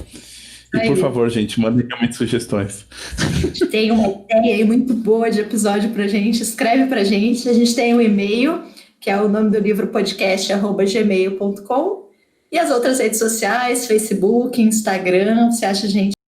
Speaker 1: E por favor, gente, mandem realmente sugestões.
Speaker 3: A gente tem uma ideia aí muito boa de episódio pra gente, escreve pra gente. A gente tem um e-mail, que é o nome do livro podcast@gmail.com, e as outras redes sociais, Facebook, Instagram, você acha a gente